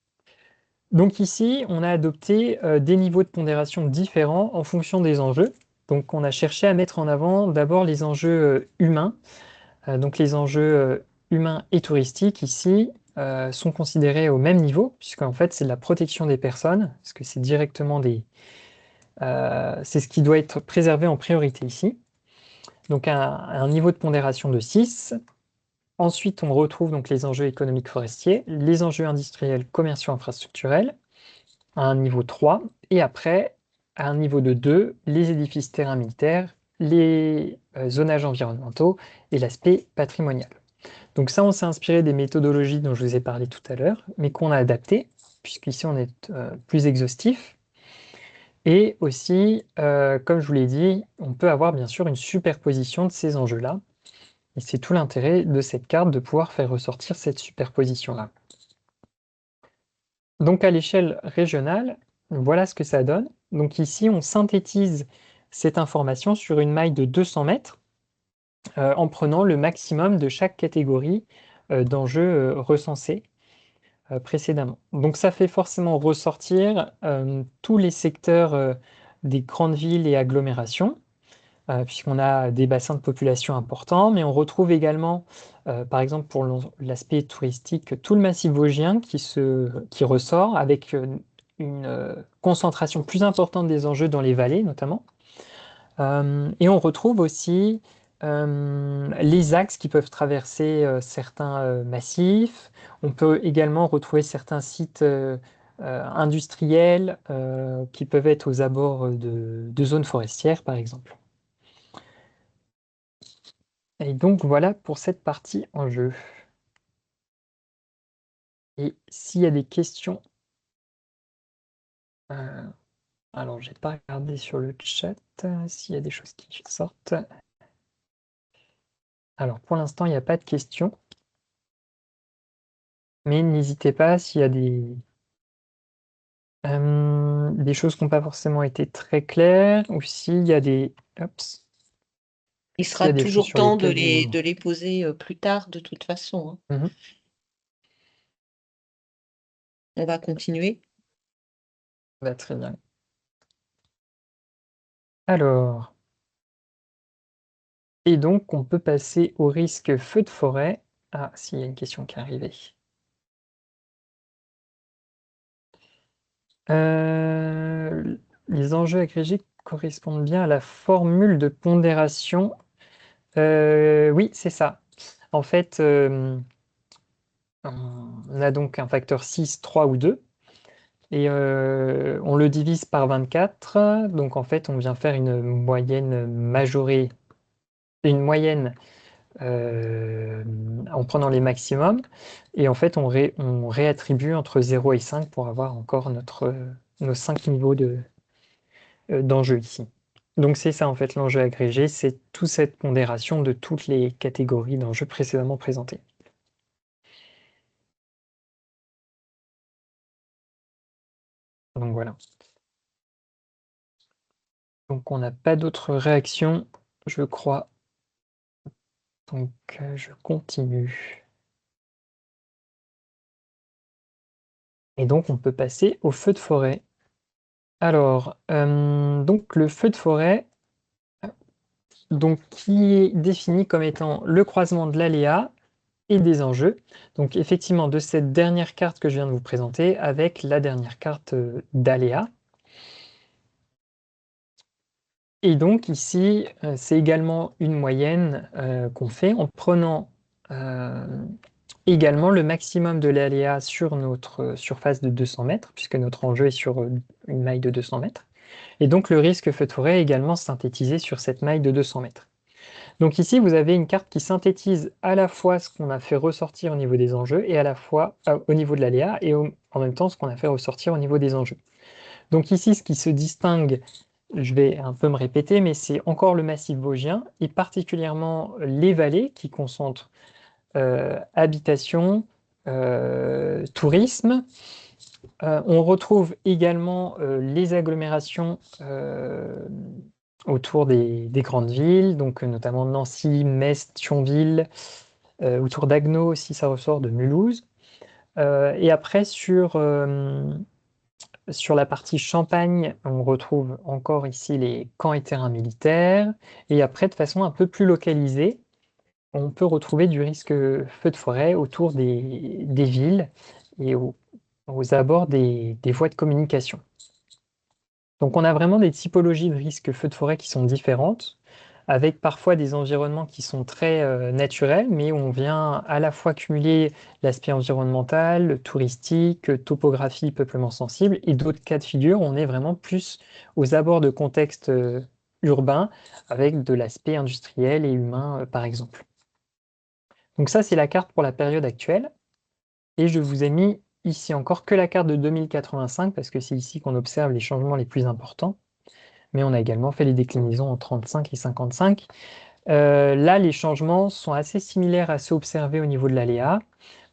Donc ici, on a adopté des niveaux de pondération différents en fonction des enjeux. Donc, on a cherché à mettre en avant d'abord les enjeux humains. Donc les enjeux humains et touristiques ici sont considérés au même niveau, puisqu'en fait c'est la protection des personnes, parce que c'est directement c'est ce qui doit être préservé en priorité ici. Donc un niveau de pondération de 6. Ensuite, on retrouve donc les enjeux économiques forestiers, les enjeux industriels, commerciaux, infrastructurels, à un niveau 3. Et après, à un niveau de 2, les édifices terrains militaires, les zonages environnementaux et l'aspect patrimonial. Donc ça, on s'est inspiré des méthodologies dont je vous ai parlé tout à l'heure, mais qu'on a adaptées, puisqu'ici on est plus exhaustif. Et aussi, comme je vous l'ai dit, on peut avoir bien sûr une superposition de ces enjeux-là. Et c'est tout l'intérêt de cette carte de pouvoir faire ressortir cette superposition-là. Donc à l'échelle régionale, voilà ce que ça donne. Donc ici, on synthétise cette information sur une maille de 200 mètres en prenant le maximum de chaque catégorie d'enjeux recensés précédemment. Donc ça fait forcément ressortir tous les secteurs des grandes villes et agglomérations, puisqu'on a des bassins de population importants, mais on retrouve également, par exemple pour l'aspect touristique, tout le massif vosgien qui ressort avec une concentration plus importante des enjeux dans les vallées notamment. Et on retrouve aussi les axes qui peuvent traverser certains massifs. On peut également retrouver certains sites industriels qui peuvent être aux abords de zones forestières, par exemple. Et donc voilà pour cette partie en jeu. Et s'il y a des questions, alors j'ai pas regardé sur le chat s'il y a des choses qui sortent. Alors pour l'instant, il n'y a pas de questions. Mais n'hésitez pas s'il y a des choses qui n'ont pas forcément été très claires ou s'il y a des... Oups, Il s'il y sera a des choses toujours sur temps de lesquelles les poser plus tard, de toute façon, hein. Mhm. On va continuer. Bah, très bien. Alors, et donc on peut passer au risque feu de forêt. Ah, s'il y a une question qui est arrivée. Les enjeux agrégés correspondent bien à la formule de pondération. Oui, c'est ça. En fait, on a donc un facteur 6, 3 ou 2. Et on le divise par 24. Donc en fait, on vient faire une moyenne majorée, une moyenne en prenant les maximums. Et en fait, on réattribue entre 0 et 5 pour avoir encore nos 5 niveaux d'enjeu ici. Donc c'est ça en fait l'enjeu agrégé, c'est toute cette pondération de toutes les catégories d'enjeux précédemment présentées. Donc voilà. Donc on n'a pas d'autres réactions, je crois. Donc je continue. Et donc on peut passer au feu de forêt. Alors, donc le feu de forêt, donc, qui est défini comme étant le croisement de l'aléa et des enjeux. Donc effectivement, de cette dernière carte que je viens de vous présenter avec la dernière carte d'aléa. Et donc ici, c'est également une moyenne qu'on fait en prenant également le maximum de l'aléa sur notre surface de 200 mètres, puisque notre enjeu est sur une maille de 200 mètres. Et donc le risque feu de forêt est également synthétisé sur cette maille de 200 mètres. Donc ici, vous avez une carte qui synthétise à la fois ce qu'on a fait ressortir au niveau des enjeux et à la fois au niveau de l'aléa et en même temps ce qu'on a fait ressortir au niveau des enjeux. Donc ici, ce qui se distingue, je vais un peu me répéter, mais c'est encore le massif vosgien et particulièrement les vallées qui concentrent habitation, tourisme. On retrouve également les agglomérations autour des grandes villes, donc notamment Nancy, Metz, Thionville, autour d'Agno aussi, ça ressort de Mulhouse. Et après, sur la partie Champagne, on retrouve encore ici les camps et terrains militaires. Et après, de façon un peu plus localisée, on peut retrouver du risque feu de forêt autour des villes et aux abords des voies de communication. Donc on a vraiment des typologies de risques feu de forêt qui sont différentes, avec parfois des environnements qui sont très naturels, mais où on vient à la fois cumuler l'aspect environnemental, touristique, topographie, peuplement sensible, et d'autres cas de figure, on est vraiment plus aux abords de contextes urbains, avec de l'aspect industriel et humain, par exemple. Donc ça, c'est la carte pour la période actuelle. Et je vous ai mis ici encore que la carte de 2085, parce que c'est ici qu'on observe les changements les plus importants. Mais on a également fait les déclinaisons en 35 et 55. Là, les changements sont assez similaires à ceux observés au niveau de l'aléa.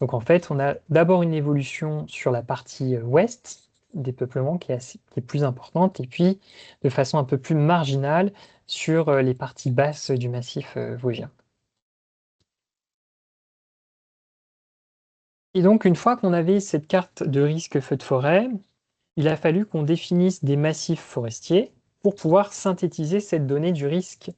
Donc en fait, on a d'abord une évolution sur la partie ouest des peuplements qui est plus importante, et puis de façon un peu plus marginale sur les parties basses du massif vosgien. Et donc, une fois qu'on avait cette carte de risque feu de forêt, il a fallu qu'on définisse des massifs forestiers pour pouvoir synthétiser cette donnée du risque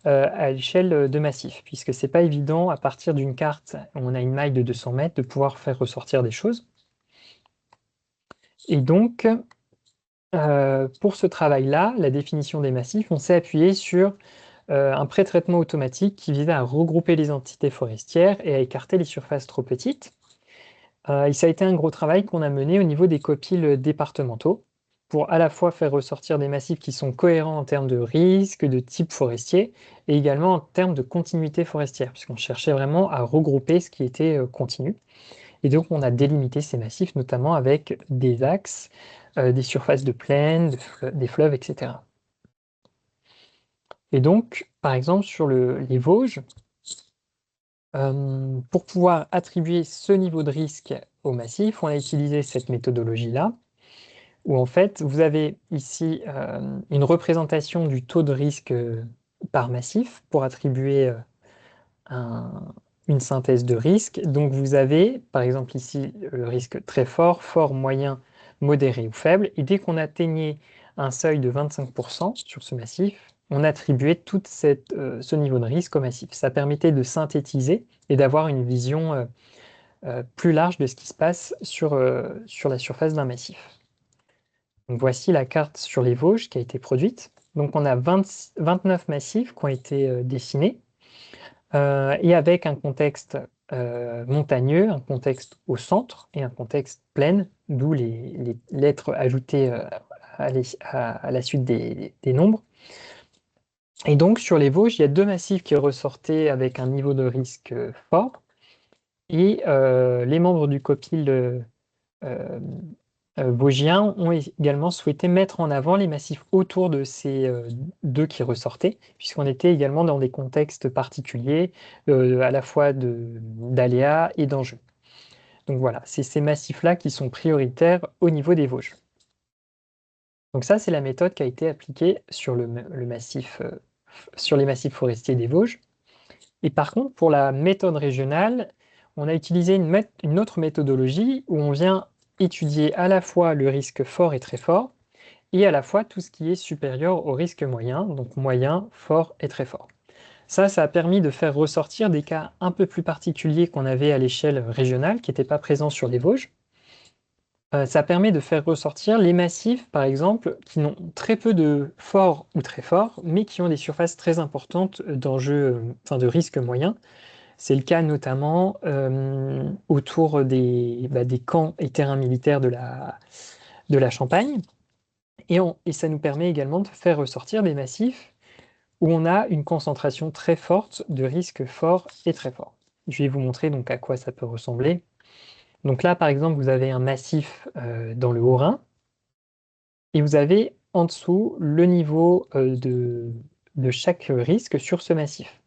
à l'échelle de massif, puisque c'est pas évident à partir d'une carte où on a une maille de 200 mètres de pouvoir faire ressortir des choses. Et donc, pour ce travail-là, la définition des massifs, on s'est appuyé sur un pré-traitement automatique qui visait à regrouper les entités forestières et à écarter les surfaces trop petites. Et ça a été un gros travail qu'on a mené au niveau des copiles départementaux pour à la fois faire ressortir des massifs qui sont cohérents en termes de risque, de type forestier, et également en termes de continuité forestière, puisqu'on cherchait vraiment à regrouper ce qui était continu. Et donc on a délimité ces massifs, notamment avec des axes, des surfaces de plaine, des fleuves, etc. Et donc, par exemple, sur les Vosges, pour pouvoir attribuer ce niveau de risque au massif, on a utilisé cette méthodologie-là, où en fait, vous avez ici une représentation du taux de risque par massif pour attribuer une synthèse de risque. Donc vous avez, par exemple ici, le risque très fort, fort, moyen, modéré ou faible. Et dès qu'on atteignait un seuil de 25% sur ce massif, on attribuait tout ce niveau de risque au massif. Ça permettait de synthétiser et d'avoir une vision plus large de ce qui se passe sur la surface d'un massif. Donc voici la carte sur les Vosges qui a été produite. Donc on a 29 massifs qui ont été dessinés et avec un contexte montagneux, un contexte au centre et un contexte plaine, d'où les lettres ajoutées à la suite des nombres. Et donc sur les Vosges, il y a deux massifs qui ressortaient avec un niveau de risque fort, et les membres du COPIL vosgiens ont également souhaité mettre en avant les massifs autour de ces deux qui ressortaient, puisqu'on était également dans des contextes particuliers, à la fois d'aléas et d'enjeux. Donc voilà, c'est ces massifs-là qui sont prioritaires au niveau des Vosges. Donc ça, c'est la méthode qui a été appliquée sur le massif, sur les massifs forestiers des Vosges. Et par contre, pour la méthode régionale, on a utilisé une autre méthodologie où on vient étudier à la fois le risque fort et très fort, et à la fois tout ce qui est supérieur au risque moyen, donc moyen, fort et très fort. Ça a permis de faire ressortir des cas un peu plus particuliers qu'on avait à l'échelle régionale, qui n'étaient pas présents sur les Vosges. Ça permet de faire ressortir les massifs, par exemple, qui n'ont très peu de forts ou très forts, mais qui ont des surfaces très importantes d'enjeux, de risques moyens. C'est le cas notamment autour des camps et terrains militaires de la Champagne. Et ça nous permet également de faire ressortir des massifs où on a une concentration très forte de risques forts et très forts. Je vais vous montrer donc à quoi ça peut ressembler. Donc là, par exemple, vous avez un massif dans le Haut-Rhin, et vous avez en dessous le niveau de chaque risque sur ce massif.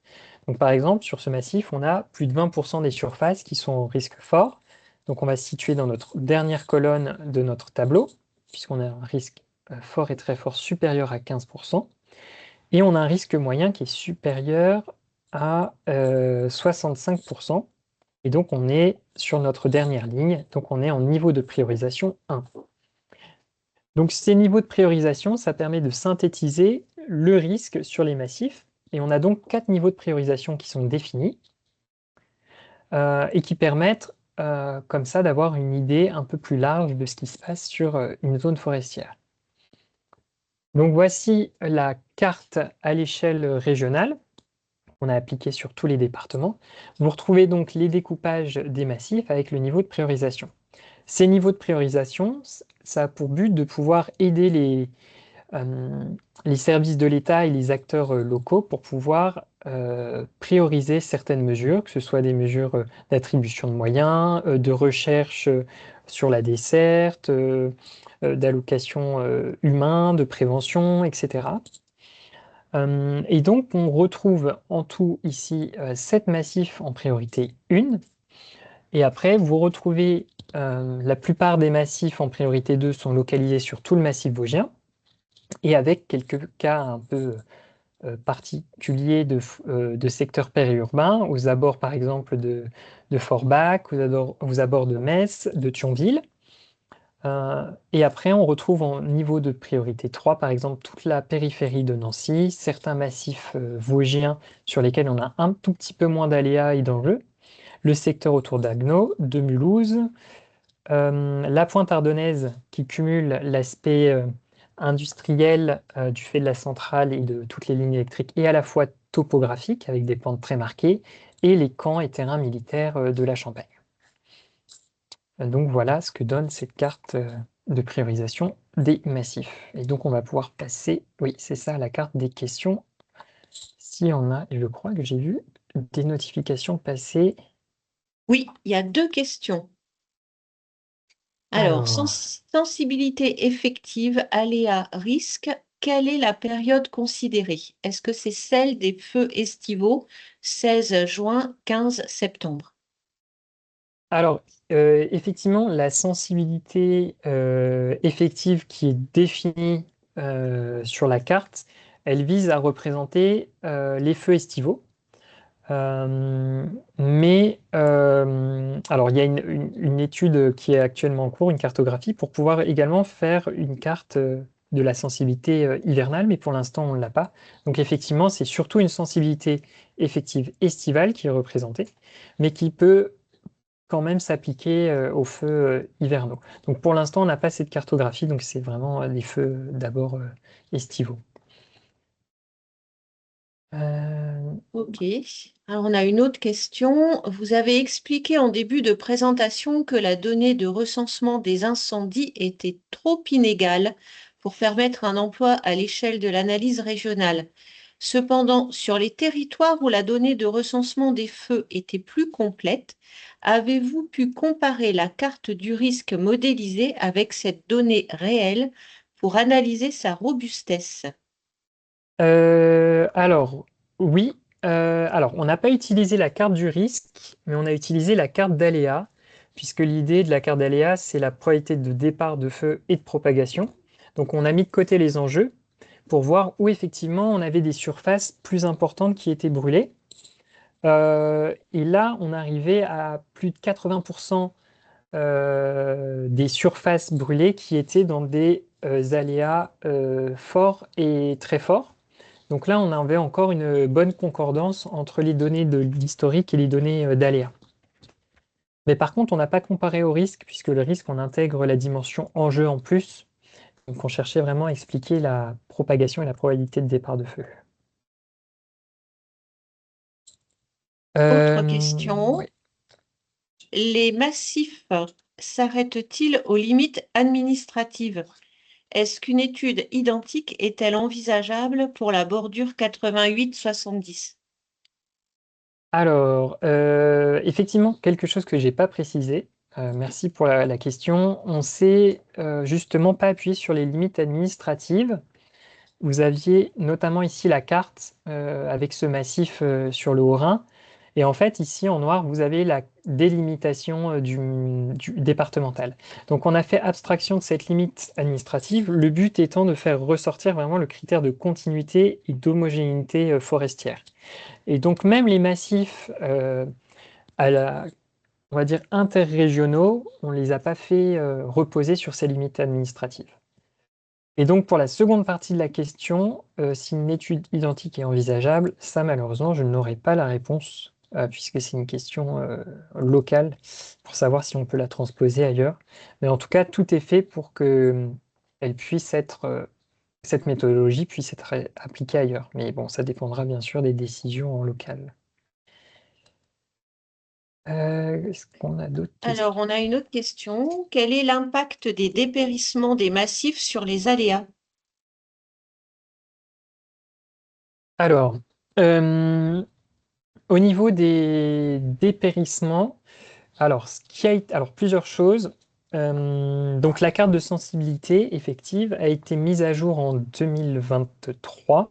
Donc par exemple, sur ce massif, on a plus de 20% des surfaces qui sont au risque fort. Donc on va se situer dans notre dernière colonne de notre tableau, puisqu'on a un risque fort et très fort supérieur à 15%. Et on a un risque moyen qui est supérieur à 65%. Et donc on est sur notre dernière ligne, donc on est en niveau de priorisation 1. Donc ces niveaux de priorisation, ça permet de synthétiser le risque sur les massifs. Et on a donc 4 niveaux de priorisation qui sont définis et qui permettent comme ça d'avoir une idée un peu plus large de ce qui se passe sur une zone forestière. Donc voici la carte à l'échelle régionale qu'on a appliquée sur tous les départements. Vous retrouvez donc les découpages des massifs avec le niveau de priorisation. Ces niveaux de priorisation, ça a pour but de pouvoir aider les services de l'État et les acteurs locaux pour pouvoir prioriser certaines mesures, que ce soit des mesures d'attribution de moyens, de recherche sur la desserte, d'allocation humain, de prévention, etc. Et donc, on retrouve en tout ici 7 massifs en priorité 1. Et après, vous retrouvez la plupart des massifs en priorité 2 sont localisés sur tout le massif vosgien, et avec quelques cas un peu particuliers de secteurs périurbains, aux abords par exemple de Forbach, aux abords de Metz, de Thionville. Et après, on retrouve en niveau de priorité 3, par exemple, toute la périphérie de Nancy, certains massifs vosgiens sur lesquels on a un tout petit peu moins d'aléas et d'enjeux, le secteur autour d'Agno, de Mulhouse, la pointe ardennaise qui cumule l'aspect industriel du fait de la centrale et de toutes les lignes électriques, et à la fois topographique, avec des pentes très marquées, et les camps et terrains militaires de la Champagne. Donc voilà ce que donne cette carte de priorisation des massifs. Et donc on va pouvoir passer, oui c'est ça, la carte des questions. Si on a, je crois que j'ai vu des notifications passer. Oui, il y a 2 questions. Alors, sensibilité effective, aléa, risque, quelle est la période considérée? Est-ce que c'est celle des feux estivaux, 16 juin, 15 septembre? Alors, effectivement, la sensibilité effective qui est définie sur la carte, elle vise à représenter les feux estivaux. Alors, il y a une étude qui est actuellement en cours, une cartographie, pour pouvoir également faire une carte de la sensibilité hivernale, mais pour l'instant, on ne l'a pas. Donc, effectivement, c'est surtout une sensibilité effective estivale qui est représentée, mais qui peut quand même s'appliquer aux feux hivernaux. Donc, pour l'instant, on n'a pas cette cartographie, donc c'est vraiment des feux d'abord estivaux. Ok. Alors, on a une autre question. Vous avez expliqué en début de présentation que la donnée de recensement des incendies était trop inégale pour permettre un emploi à l'échelle de l'analyse régionale. Cependant, sur les territoires où la donnée de recensement des feux était plus complète, avez-vous pu comparer la carte du risque modélisée avec cette donnée réelle pour analyser sa robustesse? Alors, oui. Alors, on n'a pas utilisé la carte du risque, mais on a utilisé la carte d'aléa, puisque l'idée de la carte d'aléa, c'est la probabilité de départ de feu et de propagation. Donc, on a mis de côté les enjeux pour voir où effectivement on avait des surfaces plus importantes qui étaient brûlées. Et là, on arrivait à plus de 80% des surfaces brûlées qui étaient dans des aléas forts et très forts. Donc là, on avait encore une bonne concordance entre les données de l'historique et les données d'aléas. Mais par contre, on n'a pas comparé au risque, puisque le risque, on intègre la dimension enjeu en plus. Donc on cherchait vraiment à expliquer la propagation et la probabilité de départ de feu. Autre question. Ouais. Les massifs s'arrêtent-ils aux limites administratives? Est-ce qu'une étude identique est-elle envisageable pour la bordure 88-70? Alors, effectivement, quelque chose que j'ai pas précisé. Merci pour la question. On s'est justement pas appuyé sur les limites administratives. Vous aviez notamment ici la carte avec ce massif sur le Haut-Rhin. Et en fait, ici en noir, vous avez la délimitation du départemental. Donc on a fait abstraction de cette limite administrative, le but étant de faire ressortir vraiment le critère de continuité et d'homogénéité forestière. Et donc même les massifs on va dire interrégionaux, on ne les a pas fait reposer sur ces limites administratives. Et donc pour la seconde partie de la question, si une étude identique est envisageable, ça malheureusement je n'aurai pas la réponse puisque c'est une question locale pour savoir si on peut la transposer ailleurs. Mais en tout cas, tout est fait pour que elle puisse être, cette méthodologie puisse être appliquée ailleurs. Mais bon, ça dépendra bien sûr des décisions en local. Est-ce qu'on a d'autres questions? Alors, on a une autre question. Quel est l'impact des dépérissements des massifs sur les aléas? Alors, Euh, Au niveau des dépérissements, alors, alors plusieurs choses. Donc la carte de sensibilité effective a été mise à jour en 2023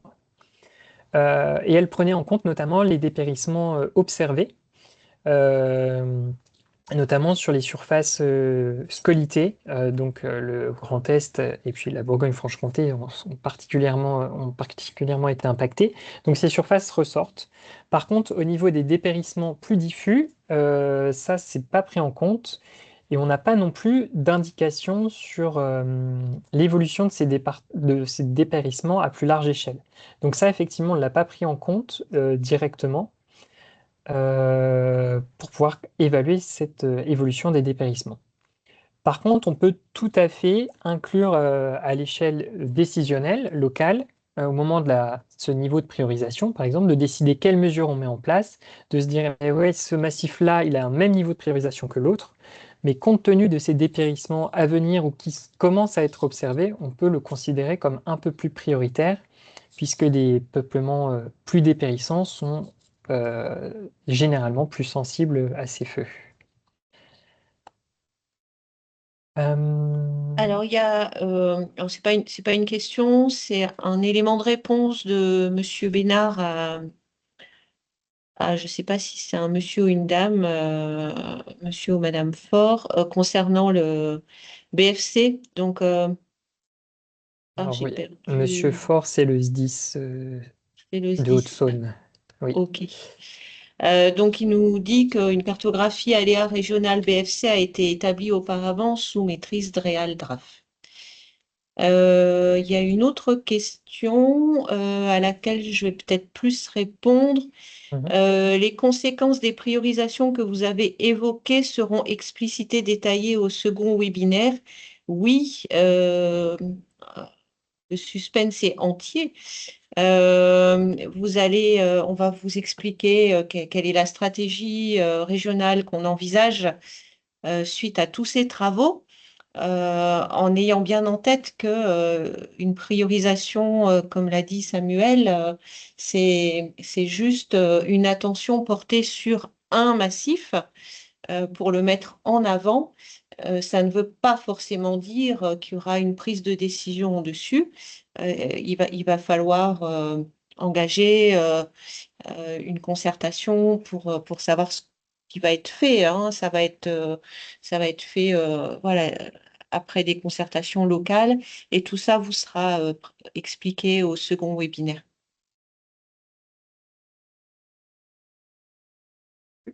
et elle prenait en compte notamment les dépérissements observés, euh, notamment sur les surfaces scolitées. Donc le Grand Est et puis la Bourgogne-Franche-Comté ont particulièrement été impactés. Donc ces surfaces ressortent. Par contre, au niveau des dépérissements plus diffus, ça, c'est pas pris en compte. Et on n'a pas non plus d'indication sur l'évolution de ces dépérissements à plus large échelle. Donc ça, effectivement, on ne l'a pas pris en compte directement pour pouvoir évaluer cette évolution des dépérissements. Par contre, on peut tout à fait inclure à l'échelle décisionnelle, locale, au moment de ce niveau de priorisation, par exemple, de décider quelles mesures on met en place, de se dire, eh ouais, ce massif-là, il a un même niveau de priorisation que l'autre, mais compte tenu de ces dépérissements à venir ou qui commencent à être observés, on peut le considérer comme un peu plus prioritaire, puisque des peuplements plus dépérissants sont généralement plus sensibles à ces feux. Euh, Alors, il y a, alors c'est pas une question, c'est un élément de réponse de Monsieur Bénard je ne sais pas si c'est un monsieur ou une dame, monsieur ou madame Faure, concernant le BFC. Donc, alors j'ai oui, Monsieur perdu, Faure, c'est le SDIS c'est le de 10. Haute-Saône. Oui. OK. Donc, il nous dit qu'une cartographie aléa régionale BFC a été établie auparavant sous maîtrise de Réal Draf. Il y a une autre question à laquelle je vais peut-être plus répondre. Mhm. Les conséquences des priorisations que vous avez évoquées seront explicitées, détaillées au second webinaire. Oui, le suspense est entier. On va vous expliquer quelle est la stratégie régionale qu'on envisage suite à tous ces travaux, en ayant bien en tête que une priorisation, comme l'a dit Samuel, c'est juste une attention portée sur un massif pour le mettre en avant. Ça ne veut pas forcément dire qu'il y aura une prise de décision dessus. Il va falloir engager une concertation pour savoir ce qui va être fait, hein. Ça va être fait voilà, après des concertations locales et tout ça vous sera expliqué au second webinaire.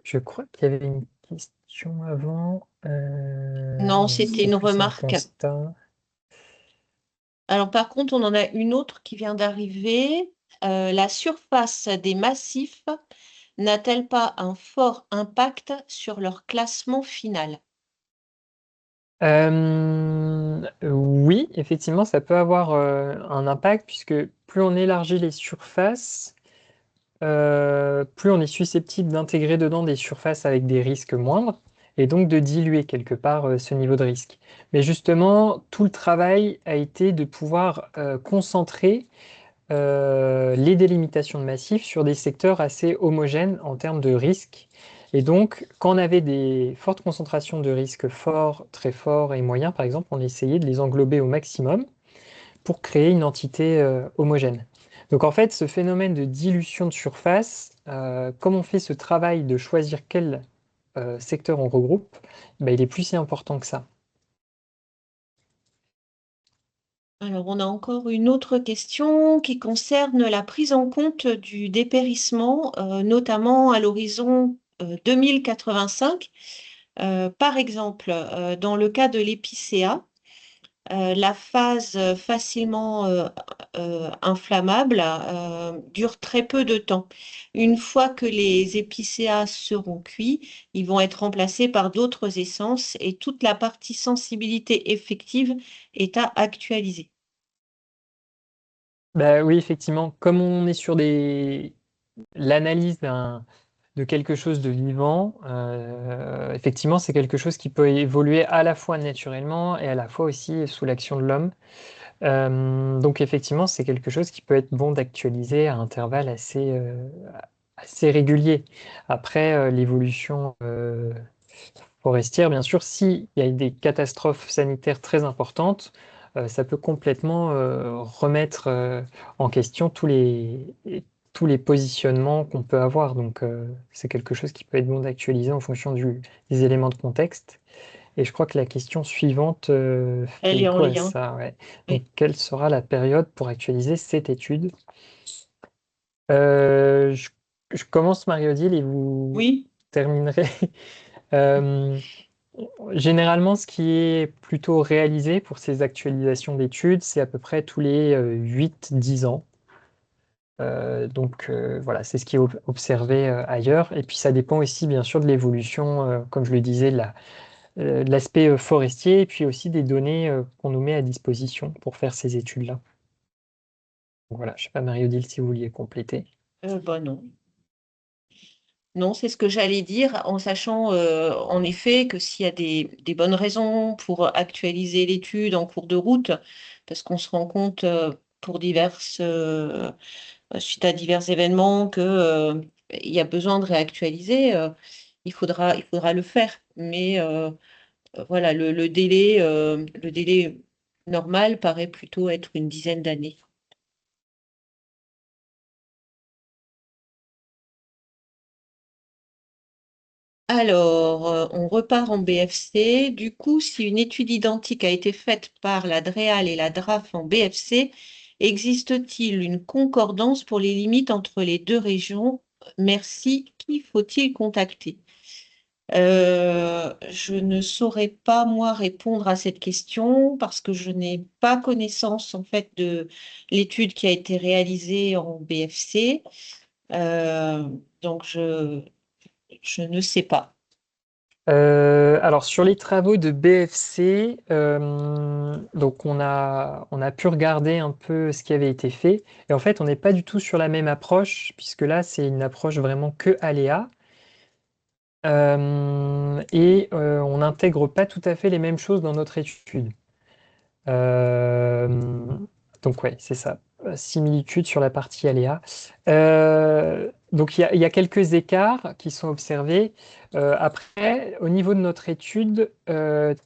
Je crois qu'il y avait une question avant. Non, Non, c'était c'était une plus un remarque. constat. Alors par contre, on en a une autre qui vient d'arriver. La surface des massifs n'a-t-elle pas un fort impact sur leur classement final? Oui, effectivement, ça peut avoir un impact puisque plus on élargit les surfaces, plus on est susceptible d'intégrer dedans des surfaces avec des risques moindres et donc de diluer quelque part ce niveau de risque. Mais justement, tout le travail a été de pouvoir concentrer les délimitations de massifs sur des secteurs assez homogènes en termes de risques. Et donc, quand on avait des fortes concentrations de risques forts, très forts et moyens, par exemple, on essayait de les englober au maximum pour créer une entité homogène. Donc en fait, ce phénomène de dilution de surface, comme on fait ce travail de choisir quel secteur on regroupe, ben, il est plus si important que ça. Alors, on a encore une autre question qui concerne la prise en compte du dépérissement, notamment à l'horizon 2085. Par exemple, dans le cas de l'épicéa, la phase facilement inflammable dure très peu de temps. Une fois que les épicéas seront cuits, ils vont être remplacés par d'autres essences et toute la partie sensibilité effective est à actualiser. Ben oui, effectivement, comme on est sur l'analyse de quelque chose de vivant, effectivement, c'est quelque chose qui peut évoluer à la fois naturellement et à la fois aussi sous l'action de l'homme. Donc effectivement, c'est quelque chose qui peut être bon d'actualiser à intervalles assez réguliers. Après, l'évolution forestière, bien sûr, s'il y a des catastrophes sanitaires très importantes, ça peut complètement remettre en question tous les positionnements qu'on peut avoir. Donc, c'est quelque chose qui peut être bon d'actualiser en fonction des éléments de contexte. Et je crois que la question suivante fait Elle est en écho à lien. ça. Ouais. Donc, Oui. quelle sera la période pour actualiser cette étude? Je commence, Marie-Odile, et vous Oui. terminerez. Euh, Généralement, ce qui est plutôt réalisé pour ces actualisations d'études, c'est à peu près tous les 8-10 ans. Donc voilà, c'est ce qui est observé ailleurs. Et puis ça dépend aussi bien sûr de l'évolution, comme je le disais, de l'aspect forestier et puis aussi des données qu'on nous met à disposition pour faire ces études-là. Donc voilà, je ne sais pas Marie-Odile si vous vouliez compléter. Bah non. Non, c'est ce que j'allais dire, en sachant en effet que s'il y a des bonnes raisons pour actualiser l'étude en cours de route, parce qu'on se rend compte pour suite à divers événements que il y a besoin de réactualiser, il faudra le faire. Mais voilà, le délai normal paraît plutôt être une dizaine d'années. Alors, on repart en BFC. Du coup, si une étude identique a été faite par la DREAL et la DRAF en BFC, existe-t-il une concordance pour les limites entre les deux régions? Merci. Qui faut-il contacter? Je ne saurais pas, moi, répondre à cette question parce que je n'ai pas connaissance, en fait, de l'étude qui a été réalisée en BFC. Euh, donc, je ne sais pas. Alors sur les travaux de BFC, donc on a pu regarder un peu ce qui avait été fait. Et en fait, on n'est pas du tout sur la même approche, puisque là, c'est une approche vraiment que aléa. Et on n'intègre pas tout à fait les mêmes choses dans notre étude. Euh, donc ouais, c'est ça. Similitude sur la partie aléa. Donc il y a quelques écarts qui sont observés. Après, au niveau de notre étude,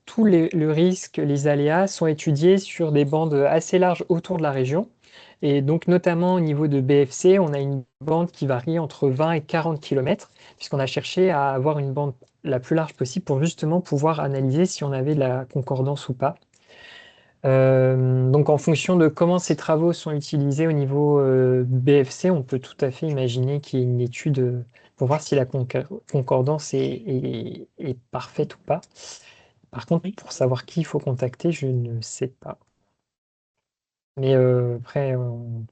tous le risque, les aléas sont étudiés sur des bandes assez larges autour de la région. Et donc notamment au niveau de BFC, on a une bande qui varie entre 20 et 40 km, puisqu'on a cherché à avoir une bande la plus large possible pour justement pouvoir analyser si on avait de la concordance ou pas. Donc en fonction de comment ces travaux sont utilisés au niveau BFC, on peut tout à fait imaginer qu'il y ait une étude pour voir si la concordance est parfaite ou pas. Par contre, Oui. pour savoir qui il faut contacter, je ne sais pas. Mais après, on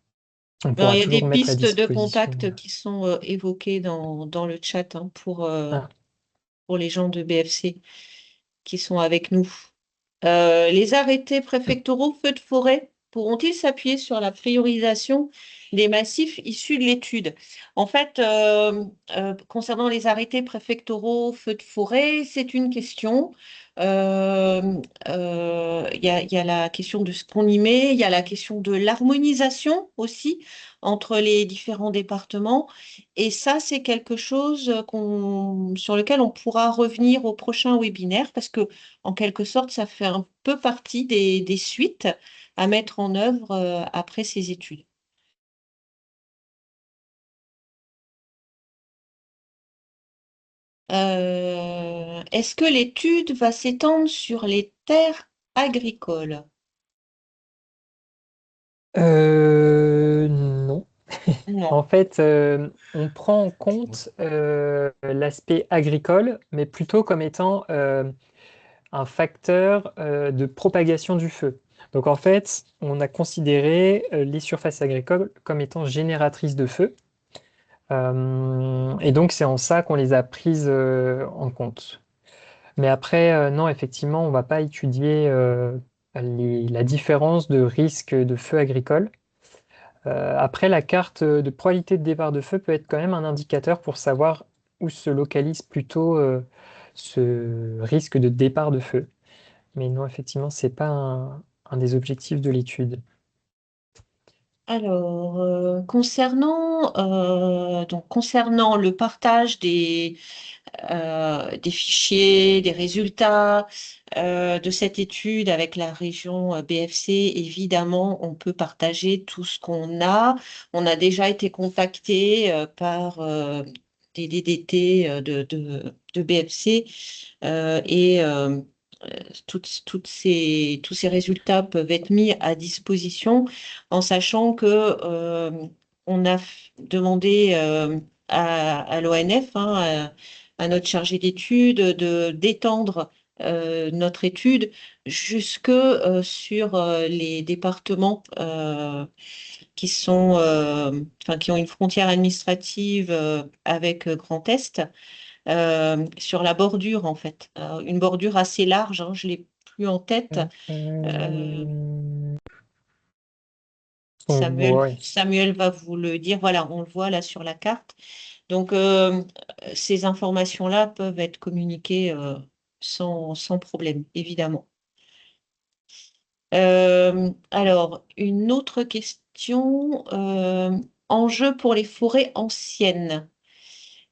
Alors, pourra il y a des toujours mettre à pistes de disposition. contact qui sont évoquées dans le chat, hein, Ah, pour les gens de BFC qui sont avec nous. Les arrêtés préfectoraux feux de forêt pourront-ils s'appuyer sur la priorisation des massifs issus de l'étude? En fait, concernant les arrêtés préfectoraux feux de forêt, c'est une question. Il y a la question de ce qu'on y met, il y a la question de l'harmonisation aussi entre les différents départements. Et ça, c'est quelque chose sur lequel on pourra revenir au prochain webinaire parce que en quelque sorte, ça fait un peu partie des suites à mettre en œuvre après ces études. Est-ce que l'étude va s'étendre sur les terres agricoles? non. Non. En fait, on prend en compte l'aspect agricole, mais plutôt comme étant un facteur de propagation du feu. Donc en fait, on a considéré les surfaces agricoles comme étant génératrices de feu. Et donc c'est en ça qu'on les a prises en compte. Mais après, non, effectivement, on ne va pas étudier la différence de risque de feu agricole. Après, la carte de probabilité de départ de feu peut être quand même un indicateur pour savoir où se localise plutôt ce risque de départ de feu. Mais non, effectivement, c'est pas un des objectifs de l'étude. Alors, concernant le partage des fichiers, des résultats de cette étude avec la région BFC, évidemment, on peut partager tout ce qu'on a. On a déjà été contacté par des DDT de BFC et tous ces résultats peuvent être mis à disposition en sachant que on a demandé à l'ONF, hein, à notre chargé d'études, d'étendre notre étude jusque sur les départements qui ont une frontière administrative avec Grand Est sur la bordure, en fait. Une bordure assez large, hein, je ne l'ai plus en tête. Ouais. Samuel va vous le dire. Voilà, on le voit là sur la carte. Donc, ces informations-là peuvent être communiquées sans problème, évidemment. Alors, une autre question. Enjeu pour les forêts anciennes.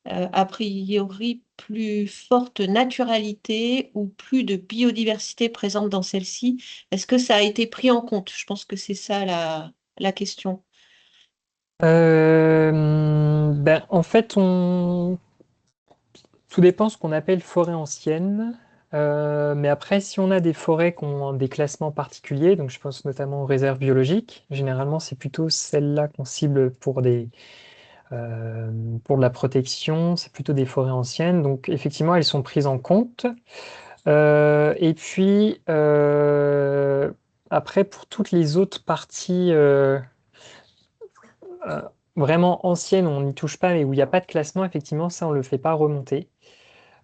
A priori, plus forte naturalité ou plus de biodiversité présente dans celle-ci. Est-ce que ça a été pris en compte? Je pense que c'est ça la question. En fait, tout dépend ce qu'on appelle forêt ancienne. Mais après, si on a des forêts qui ont des classements particuliers, donc je pense notamment aux réserves biologiques, généralement c'est plutôt celles-là qu'on cible pour de la protection, c'est plutôt des forêts anciennes. Donc effectivement, elles sont prises en compte. Et puis après, pour toutes les autres parties euh, vraiment anciennes, on n'y touche pas, mais où il n'y a pas de classement, effectivement, ça, on ne le fait pas remonter.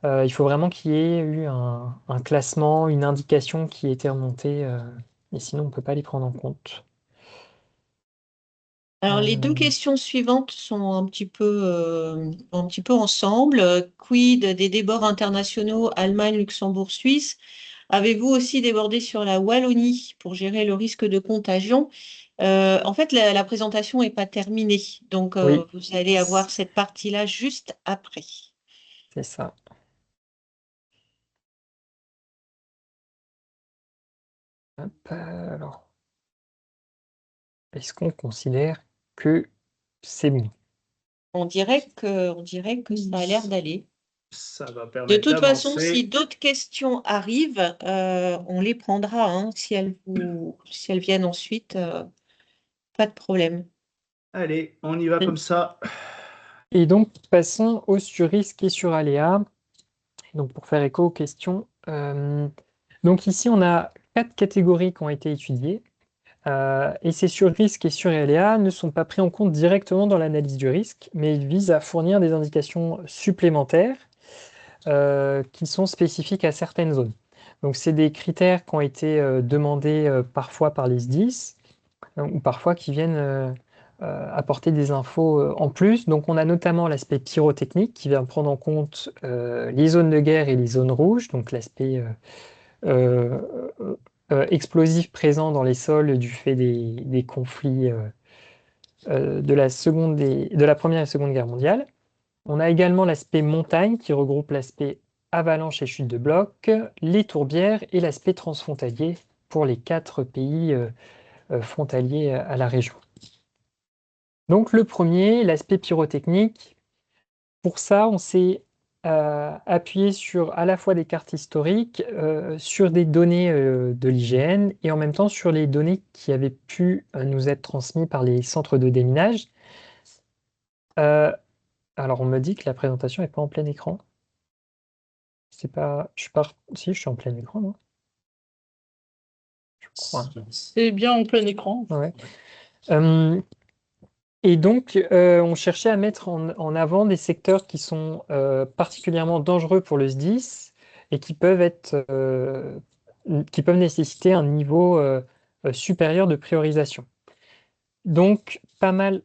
Il faut vraiment qu'il y ait eu un classement, une indication qui ait été remontée, et sinon on ne peut pas les prendre en compte. Alors, les deux questions suivantes sont un petit peu ensemble. Quid des débords internationaux Allemagne, Luxembourg, Suisse? Avez-vous aussi débordé sur la Wallonie pour gérer le risque de contagion? En fait, la présentation n'est pas terminée, donc Oui, vous allez avoir cette partie-là juste après. c'est ça. Hop, alors, est-ce qu'on considère que c'est bon? On dirait que ça a l'air d'aller. Ça va De permettre toute façon, si d'avancer. d'autres questions arrivent, on les prendra, hein, si elles viennent ensuite, pas de problème. Allez, on y va comme ça. Et donc, passons au sur risque et sur aléa. Donc, pour faire écho aux questions, donc ici, on a 4 catégories qui ont été étudiées. Et ces sur-risques et sur-aléas ne sont pas pris en compte directement dans l'analyse du risque, mais ils visent à fournir des indications supplémentaires qui sont spécifiques à certaines zones. Donc, c'est des critères qui ont été demandés parfois par les SDIS ou parfois qui viennent apporter des infos en plus. Donc, on a notamment l'aspect pyrotechnique qui vient prendre en compte les zones de guerre et les zones rouges, donc l'aspect euh, explosif présent dans les sols du fait des conflits de la Première et Seconde Guerre mondiale. On a également l'aspect montagne qui regroupe l'aspect avalanche et chute de blocs, les tourbières et l'aspect transfrontalier pour les 4 pays frontaliers à la région. Donc le premier, l'aspect pyrotechnique. Pour ça, on s'est appuyé sur à la fois des cartes historiques, sur des données de l'IGN et en même temps sur les données qui avaient pu nous être transmises par les centres de déminage. Alors on me dit que la présentation n'est pas en plein écran. C'est pas. Je suis pas. Si, je suis en plein écran, non? Je crois. C'est bien en plein écran. Ouais. Et donc, on cherchait à mettre en avant des secteurs qui sont particulièrement dangereux pour le SDIS et qui peuvent nécessiter un niveau supérieur de priorisation. Donc, pas mal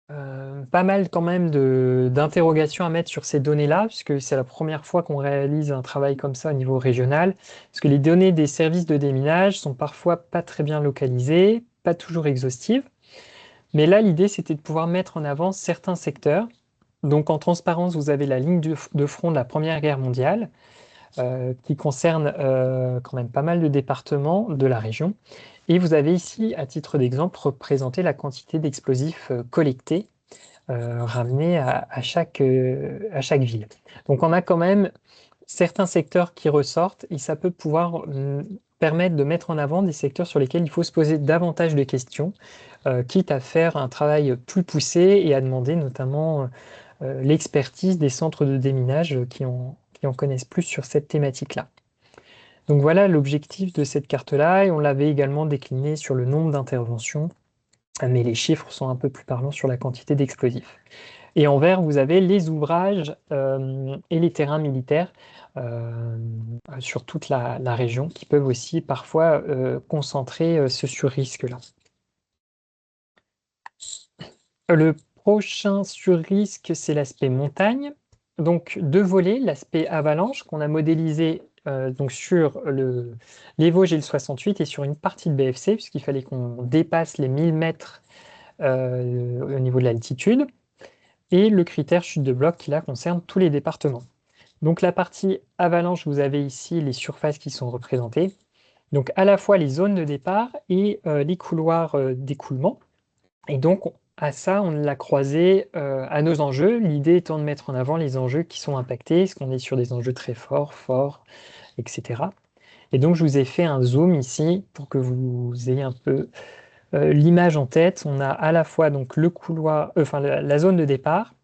Pas mal quand même d'interrogations à mettre sur ces données-là, puisque c'est la première fois qu'on réalise un travail comme ça au niveau régional, parce que les données des services de déminage sont parfois pas très bien localisées, pas toujours exhaustives. Mais là, l'idée, c'était de pouvoir mettre en avant certains secteurs. Donc en transparence, vous avez la ligne de front de la Première Guerre mondiale, qui concerne quand même pas mal de départements de la région. Et vous avez ici, à titre d'exemple, représenté la quantité d'explosifs collectés, ramenés à chaque ville. Donc on a quand même certains secteurs qui ressortent et ça peut pouvoir permettre de mettre en avant des secteurs sur lesquels il faut se poser davantage de questions, quitte à faire un travail plus poussé et à demander notamment l'expertise des centres de déminage qui en connaissent plus sur cette thématique-là. Donc voilà l'objectif de cette carte-là, et on l'avait également décliné sur le nombre d'interventions, mais les chiffres sont un peu plus parlants sur la quantité d'explosifs. Et en vert, vous avez les ouvrages et les terrains militaires euh, sur toute la région qui peuvent aussi parfois concentrer ce sur-risque-là. Le prochain sur-risque, c'est l'aspect montagne. Donc deux volets, l'aspect avalanche qu'on a modélisé donc sur les Vosges et le 68 et sur une partie de BFC, puisqu'il fallait qu'on dépasse les 1000 mètres au niveau de l'altitude, et le critère chute de bloc qui là concerne tous les départements. Donc la partie avalanche, vous avez ici les surfaces qui sont représentées, donc à la fois les zones de départ et les couloirs d'écoulement. Et donc à ça, on l'a croisé à nos enjeux, l'idée étant de mettre en avant les enjeux qui sont impactés, est-ce qu'on est sur des enjeux très forts, etc. Et donc je vous ai fait un zoom ici pour que vous ayez un peu l'image en tête. On a à la fois donc le couloir, enfin la zone de départ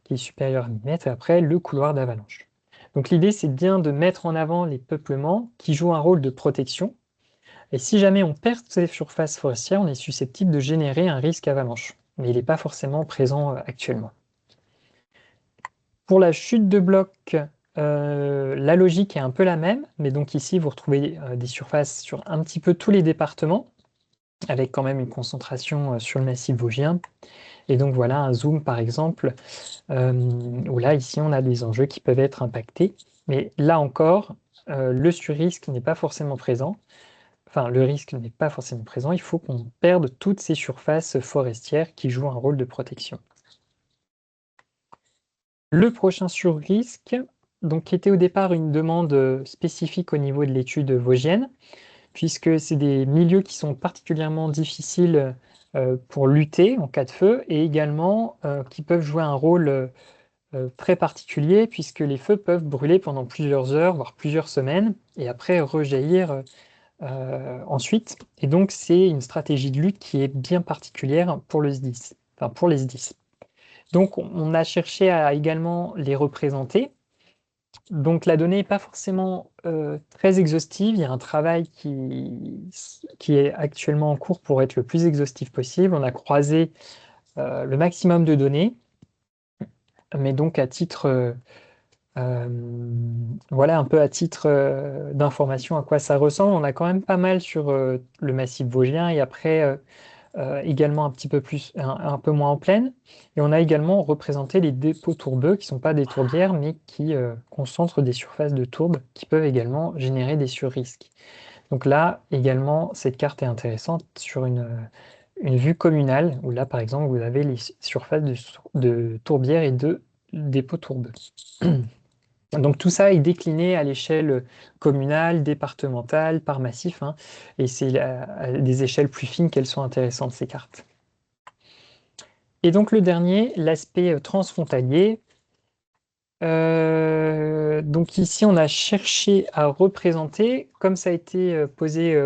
qui est supérieure à 1000 mètres, et après le couloir d'avalanche. Donc l'idée, c'est bien de mettre en avant les peuplements qui jouent un rôle de protection. Et si jamais on perd ces surfaces forestières, on est susceptible de générer un risque avalanche. Mais il n'est pas forcément présent actuellement. Pour la chute de bloc, la logique est un peu la même, mais donc ici, vous retrouvez des surfaces sur un petit peu tous les départements, avec quand même une concentration sur le massif vosgien. Et donc voilà un zoom, par exemple, où là, ici, on a des enjeux qui peuvent être impactés. Mais là encore, le sur-risque n'est pas forcément présent. Enfin, le risque n'est pas forcément présent. Il faut qu'on perde toutes ces surfaces forestières qui jouent un rôle de protection. Le prochain sur-risque, donc, qui était au départ une demande spécifique au niveau de l'étude vosgienne, puisque c'est des milieux qui sont particulièrement difficiles pour lutter en cas de feu, et également qui peuvent jouer un rôle très particulier, puisque les feux peuvent brûler pendant plusieurs heures, voire plusieurs semaines, et après rejaillir ensuite. Et donc, c'est une stratégie de lutte qui est bien particulière pour le SDIS, enfin pour les SDIS. Donc, on a cherché à également les représenter. Donc, la donnée n'est pas forcément très exhaustive. Il y a un travail qui est actuellement en cours pour être le plus exhaustif possible. On a croisé le maximum de données, mais donc à titre voilà un peu à titre d'information à quoi ça ressemble. On a quand même pas mal sur le massif vosgien et après également un petit peu plus, un peu moins en plaine. Et on a également représenté les dépôts tourbeux qui ne sont pas des tourbières mais qui concentrent des surfaces de tourbes qui peuvent également générer des surrisques. Donc là également, cette carte est intéressante sur une vue communale où là par exemple vous avez les surfaces de tourbières et de dépôts tourbeux. Donc tout ça est décliné à l'échelle communale, départementale, par massif, hein, et c'est à des échelles plus fines qu'elles sont intéressantes, ces cartes. Et donc le dernier, l'aspect transfrontalier. Donc ici, on a cherché à représenter, comme ça a été posé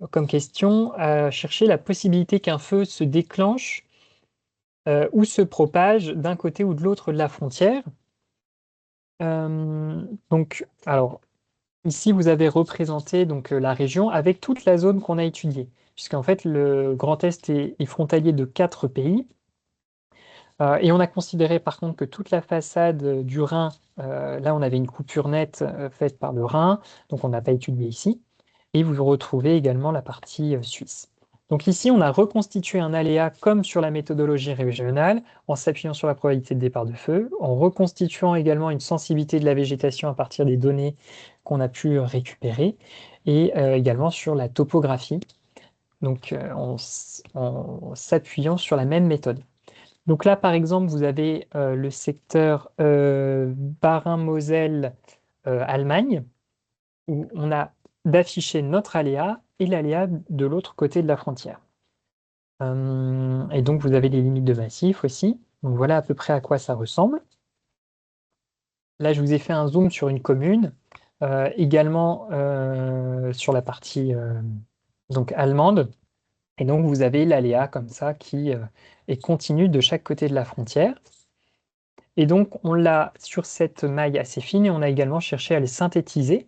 comme question, à chercher la possibilité qu'un feu se déclenche ou se propage d'un côté ou de l'autre de la frontière. Donc, alors, ici, vous avez représenté donc, la région avec toute la zone qu'on a étudiée, puisqu'en fait, le Grand Est est frontalier de 4 pays. Et on a considéré par contre que toute la façade du Rhin, là, on avait une coupure nette faite par le Rhin, donc on n'a pas étudié ici. Et vous retrouvez également la partie suisse. Donc ici, on a reconstitué un aléa comme sur la méthodologie régionale, en s'appuyant sur la probabilité de départ de feu, en reconstituant également une sensibilité de la végétation à partir des données qu'on a pu récupérer, et également sur la topographie, donc en s'appuyant sur la même méthode. Donc là, par exemple, vous avez le secteur Bas-Rhin-Moselle, Allemagne, où on a d'afficher notre aléa et l'aléa de l'autre côté de la frontière. Et donc, vous avez les limites de massif aussi. Donc, voilà à peu près à quoi ça ressemble. Là, je vous ai fait un zoom sur une commune, également sur la partie donc allemande. Et donc, vous avez l'aléa comme ça qui est continu de chaque côté de la frontière. Et donc, on l'a sur cette maille assez fine et on a également cherché à les synthétiser.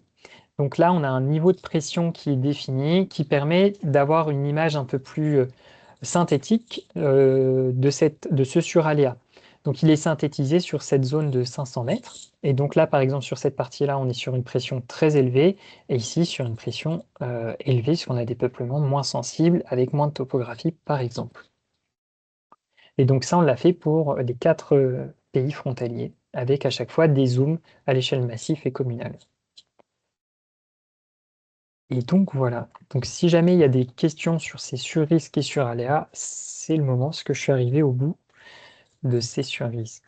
Donc là, on a un niveau de pression qui est défini, qui permet d'avoir une image un peu plus synthétique de ce suraléa. Donc il est synthétisé sur cette zone de 500 mètres. Et donc là, par exemple, sur cette partie-là, on est sur une pression très élevée, et ici sur une pression élevée, puisqu'on a des peuplements moins sensibles, avec moins de topographie, par exemple. Et donc ça, on l'a fait pour les 4 pays frontaliers, avec à chaque fois des zooms à l'échelle massif et communale. Et donc voilà, donc si jamais il y a des questions sur ces surrisques et suraléas, c'est le moment, parce que je suis arrivé au bout de ces surrisques.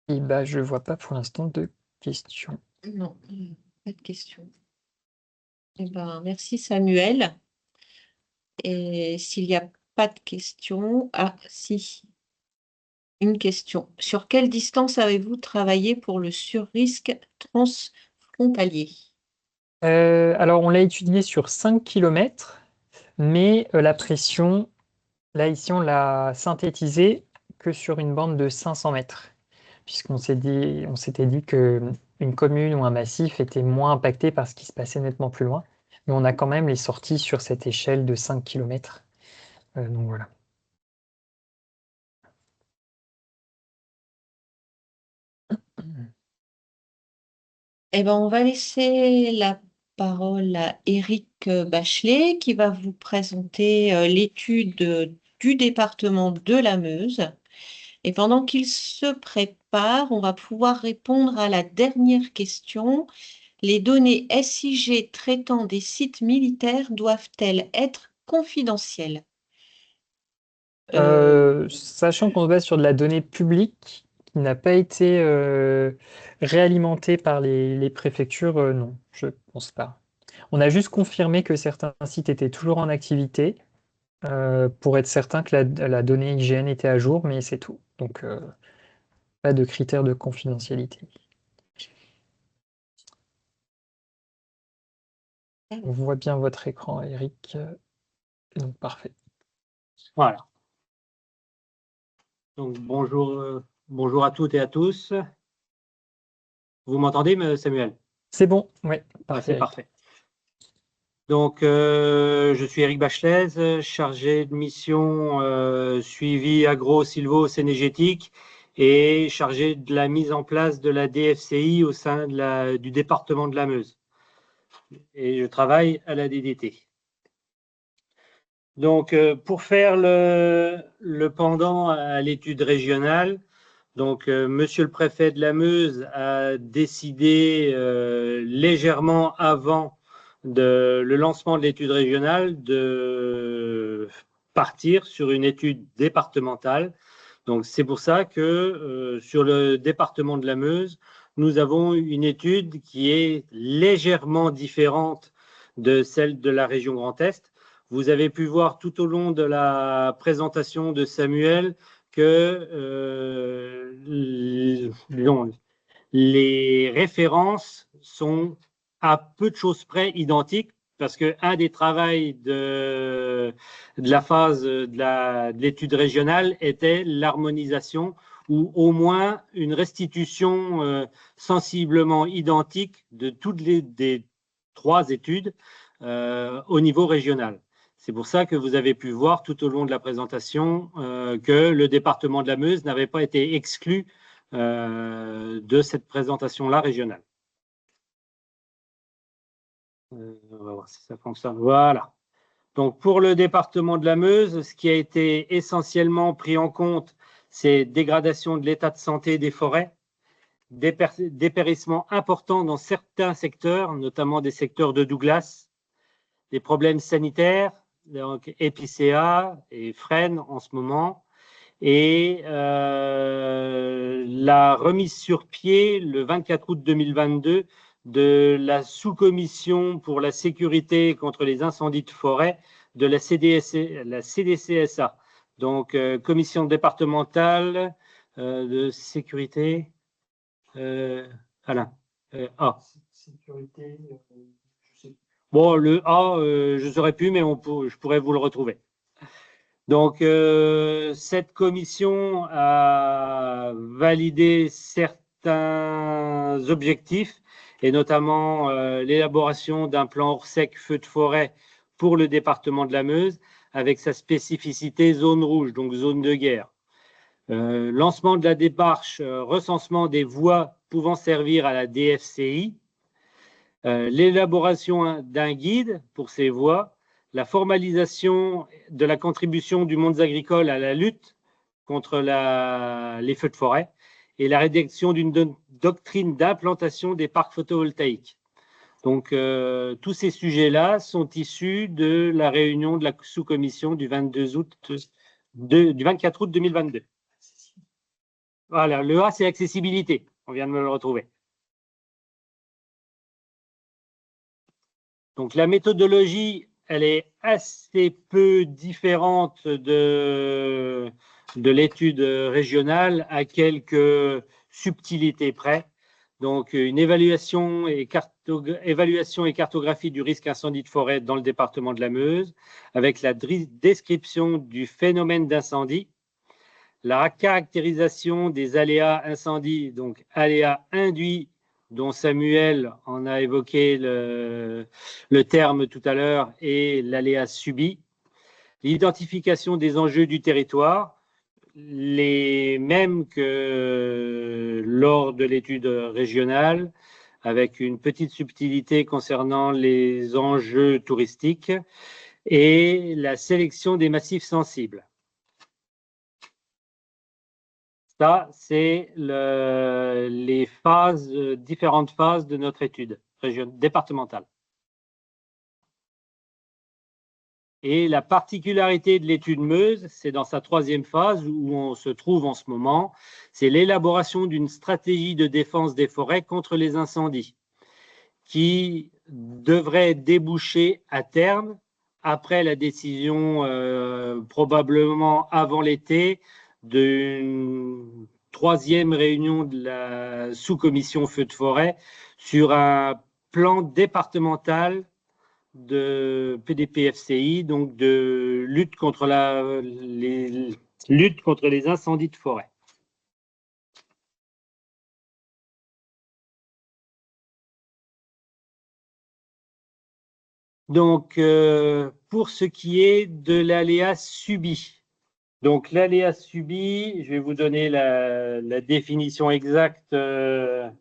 Et bah, je ne vois pas pour l'instant de questions. Non, pas de questions. Eh ben, merci Samuel. Et s'il n'y a pas de questions, ah si, une question. Sur quelle distance avez-vous travaillé pour le surrisque transfrontalier? Alors, on l'a étudié sur 5 km, mais la pression, là, ici, on l'a synthétisée que sur une bande de 500 mètres, puisqu'on s'était dit qu'une commune ou un massif était moins impacté par ce qui se passait nettement plus loin. Mais on a quand même les sorties sur cette échelle de 5 km. Donc voilà. Eh ben, on va laisser la parole à Éric Bachelet qui va vous présenter l'étude du département de la Meuse. Et pendant qu'il se prépare, on va pouvoir répondre à la dernière question. Les données SIG traitant des sites militaires doivent-elles être confidentielles? Sachant qu'on se base sur de la donnée publique qui n'a pas été réalimentée par les préfectures, non, je pense pas. On a juste confirmé que certains sites étaient toujours en activité pour être certain que la donnée IGN était à jour, mais c'est tout. Donc, pas de critères de confidentialité. On voit bien votre écran, Eric. Donc, parfait. Voilà. Donc, bonjour à toutes et à tous. Vous m'entendez, Samuel? C'est bon, oui, parfait. parfait. Parfait. Donc, je suis Éric Bachelet, chargé de mission suivi agro-sylvo-cénégétique et chargé de la mise en place de la DFCI au sein du département de la Meuse. Et je travaille à la DDT. Donc, pour faire le pendant à l'étude régionale, donc, Monsieur le préfet de la Meuse a décidé légèrement avant le lancement de l'étude régionale de partir sur une étude départementale. Donc, c'est pour ça que sur le département de la Meuse, nous avons une étude qui est légèrement différente de celle de la région Grand Est. Vous avez pu voir tout au long de la présentation de Samuel que les références sont à peu de choses près identiques, parce qu'un des travaux de la phase de l'étude régionale était l'harmonisation ou au moins une restitution sensiblement identique de toutes des 3 études au niveau régional. C'est pour ça que vous avez pu voir tout au long de la présentation que le département de la Meuse n'avait pas été exclu de cette présentation-là régionale. On va voir si ça fonctionne. Voilà. Donc, pour le département de la Meuse, ce qui a été essentiellement pris en compte, c'est dégradation de l'état de santé des forêts, dépérissement important dans certains secteurs, notamment des secteurs de Douglas, des problèmes sanitaires, donc épicéa et frêne en ce moment, et la remise sur pied le 24 août 2022 de la sous-commission pour la sécurité contre les incendies de forêt de la CDCSA, donc commission départementale de sécurité. Alain. Sécurité. Je sais. Bon, le A, je ne saurais plus, mais je pourrais vous le retrouver. Donc, cette commission a validé certains objectifs, et notamment l'élaboration d'un plan hors sec feu de forêt pour le département de la Meuse, avec sa spécificité zone rouge, donc zone de guerre. Lancement de la démarche recensement des voies pouvant servir à la DFCI, l'élaboration d'un guide pour ces voies, la formalisation de la contribution du monde agricole à la lutte contre les feux de forêt et la rédaction d'une doctrine d'implantation des parcs photovoltaïques. Donc, tous ces sujets-là sont issus de la réunion de la sous-commission du 24 août 2022. Voilà, le A, c'est accessibilité. On vient de me le retrouver. Donc, la méthodologie, elle est assez peu différente de l'étude régionale, à quelques subtilités près. Donc, une évaluation et cartographie du risque incendie de forêt dans le département de la Meuse, avec la description du phénomène d'incendie, la caractérisation des aléas incendies, donc aléas induits, dont Samuel en a évoqué le terme tout à l'heure, et l'aléa subi, l'identification des enjeux du territoire, les mêmes que lors de l'étude régionale, avec une petite subtilité concernant les enjeux touristiques, et la sélection des massifs sensibles. Ça, c'est les différentes phases de notre étude départementale. Et la particularité de l'étude Meuse, c'est dans sa troisième phase où on se trouve en ce moment, c'est l'élaboration d'une stratégie de défense des forêts contre les incendies qui devrait déboucher à terme, après la décision probablement avant l'été, d'une troisième réunion de la sous-commission feu de forêt sur un plan départemental de PDPFCI, donc de lutte contre les incendies de forêt. Donc, pour ce qui est de l'aléa subi, donc l'aléa subi, je vais vous donner la définition exacte par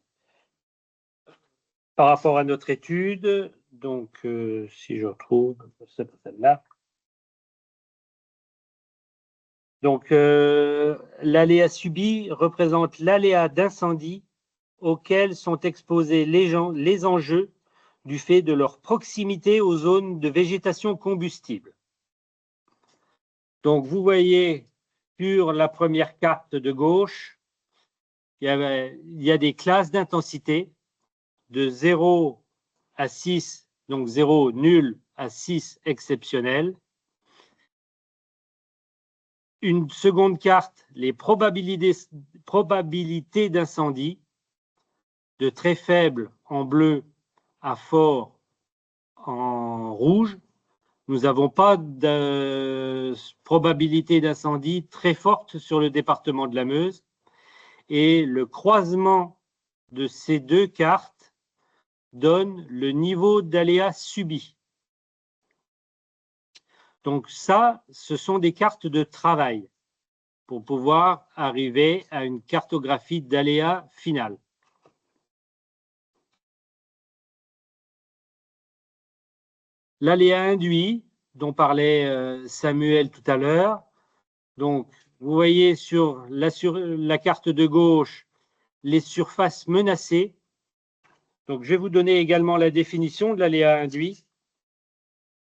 rapport à notre étude. Donc, si je retrouve, c'est pas celle-là. Donc, l'aléa subi représente l'aléa d'incendie auxquels sont exposés les enjeux du fait de leur proximité aux zones de végétation combustible. Donc, vous voyez sur la première carte de gauche, il y a des classes d'intensité de 0 à 6, donc 0 nul à 6 exceptionnel. Une seconde carte, les probabilités d'incendie, de très faible en bleu à fort en rouge. Nous n'avons pas de probabilité d'incendie très forte sur le département de la Meuse. Et le croisement de ces deux cartes donne le niveau d'aléa subi. Donc ça, ce sont des cartes de travail pour pouvoir arriver à une cartographie d'aléas finale. L'aléa induit, dont parlait Samuel tout à l'heure. Donc, vous voyez sur la carte de gauche les surfaces menacées. Donc, je vais vous donner également la définition de l'aléa induit.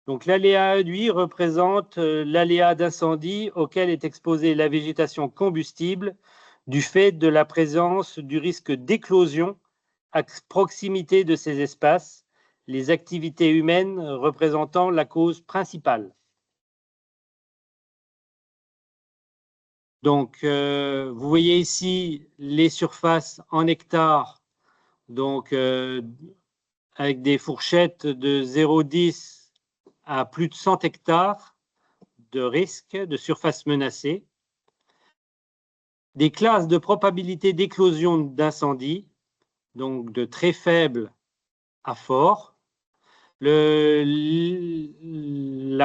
Donc, l'aléa induit représente l'aléa d'incendie auquel est exposée la végétation combustible du fait de la présence du risque d'éclosion à proximité de ces espaces, les activités humaines représentant la cause principale. Donc, vous voyez ici les surfaces en hectares, donc avec des fourchettes de 0,10 à plus de 100 hectares de risque de surface menacée. Des classes de probabilité d'éclosion d'incendie, donc de très faible à fort. La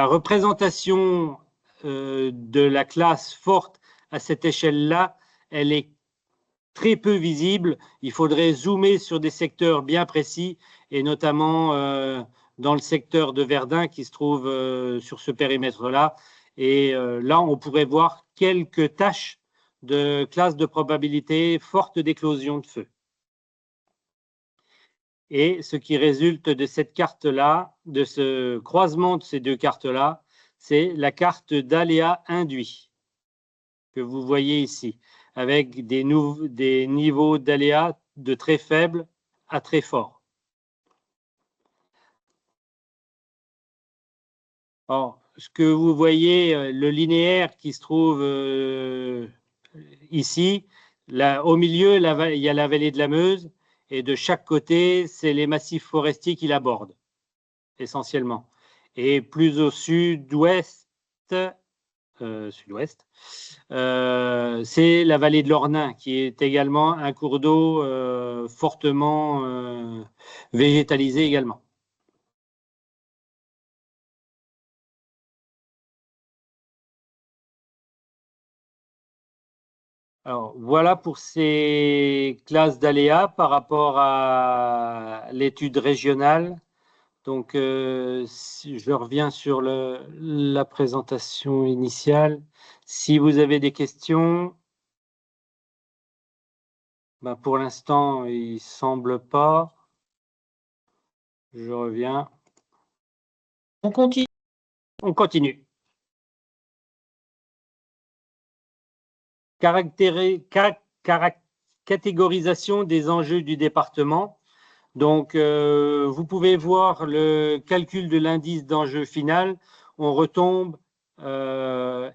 représentation de la classe forte à cette échelle-là, elle est très peu visible. Il faudrait zoomer sur des secteurs bien précis, et notamment dans le secteur de Verdun qui se trouve sur ce périmètre-là. Et là, on pourrait voir quelques taches de classe de probabilité forte d'éclosion de feu. Et ce qui résulte de cette carte-là, de ce croisement de ces deux cartes-là, c'est la carte d'aléa induit que vous voyez ici, avec des niveaux d'aléa de très faible à très fort. Or, ce que vous voyez, le linéaire qui se trouve ici, là, au milieu, il y a la vallée de la Meuse, et de chaque côté, c'est les massifs forestiers qui l'abordent, essentiellement. Et plus au sud-ouest, c'est la vallée de l'Ornain, qui est également un cours d'eau fortement végétalisé également. Alors, voilà pour ces classes d'aléas par rapport à l'étude régionale. Donc, si je reviens sur la présentation initiale. Si vous avez des questions, ben pour l'instant, il ne semble pas. Je reviens. On continue. On continue. Catégorisation des enjeux du département. Donc, vous pouvez voir le calcul de l'indice d'enjeu final. On retombe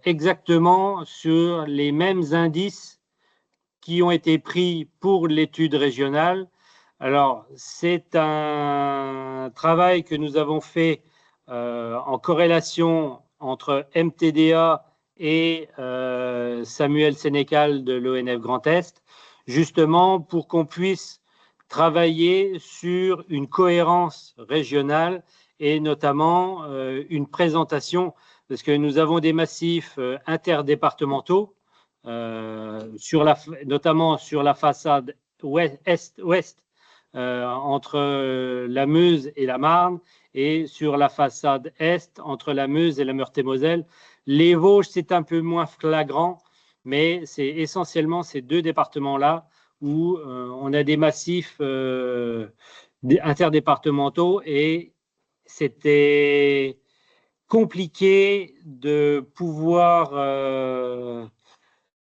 exactement sur les mêmes indices qui ont été pris pour l'étude régionale. Alors, c'est un travail que nous avons fait en corrélation entre MTDA et Samuel Sénécal de l'ONF Grand Est, justement pour qu'on puisse travailler sur une cohérence régionale et notamment une présentation, parce que nous avons des massifs interdépartementaux, notamment sur la façade est-ouest, entre la Meuse et la Marne, et sur la façade est entre la Meuse et la Meurthe-et-Moselle. Les Vosges, c'est un peu moins flagrant, mais c'est essentiellement ces deux départements-là où on a des massifs interdépartementaux, et c'était compliqué de pouvoir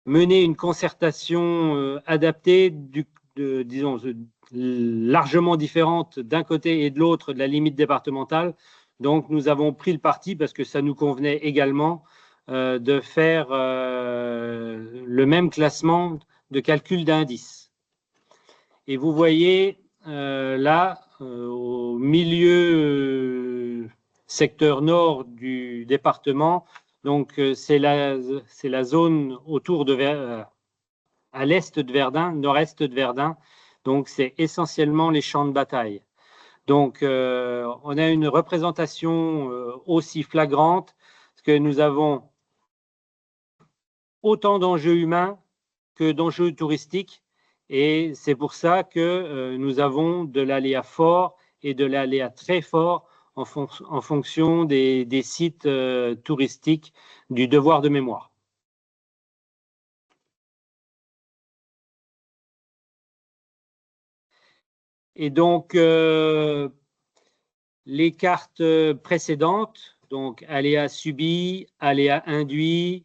mener une concertation adaptée, disons, largement différente d'un côté et de l'autre de la limite départementale. Donc, nous avons pris le parti, parce que ça nous convenait également, de faire le même classement de calcul d'indices. Et vous voyez là, au milieu secteur nord du département, donc c'est la zone autour de à l'est de Verdun, nord-est de Verdun, donc c'est essentiellement les champs de bataille. Donc on a une représentation aussi flagrante, parce que nous avons autant d'enjeux humains que d'enjeux touristiques. Et c'est pour ça que nous avons de l'aléa fort et de l'aléa très fort en fonction des sites touristiques du devoir de mémoire. Et donc, les cartes précédentes, donc aléa subi, aléa induit,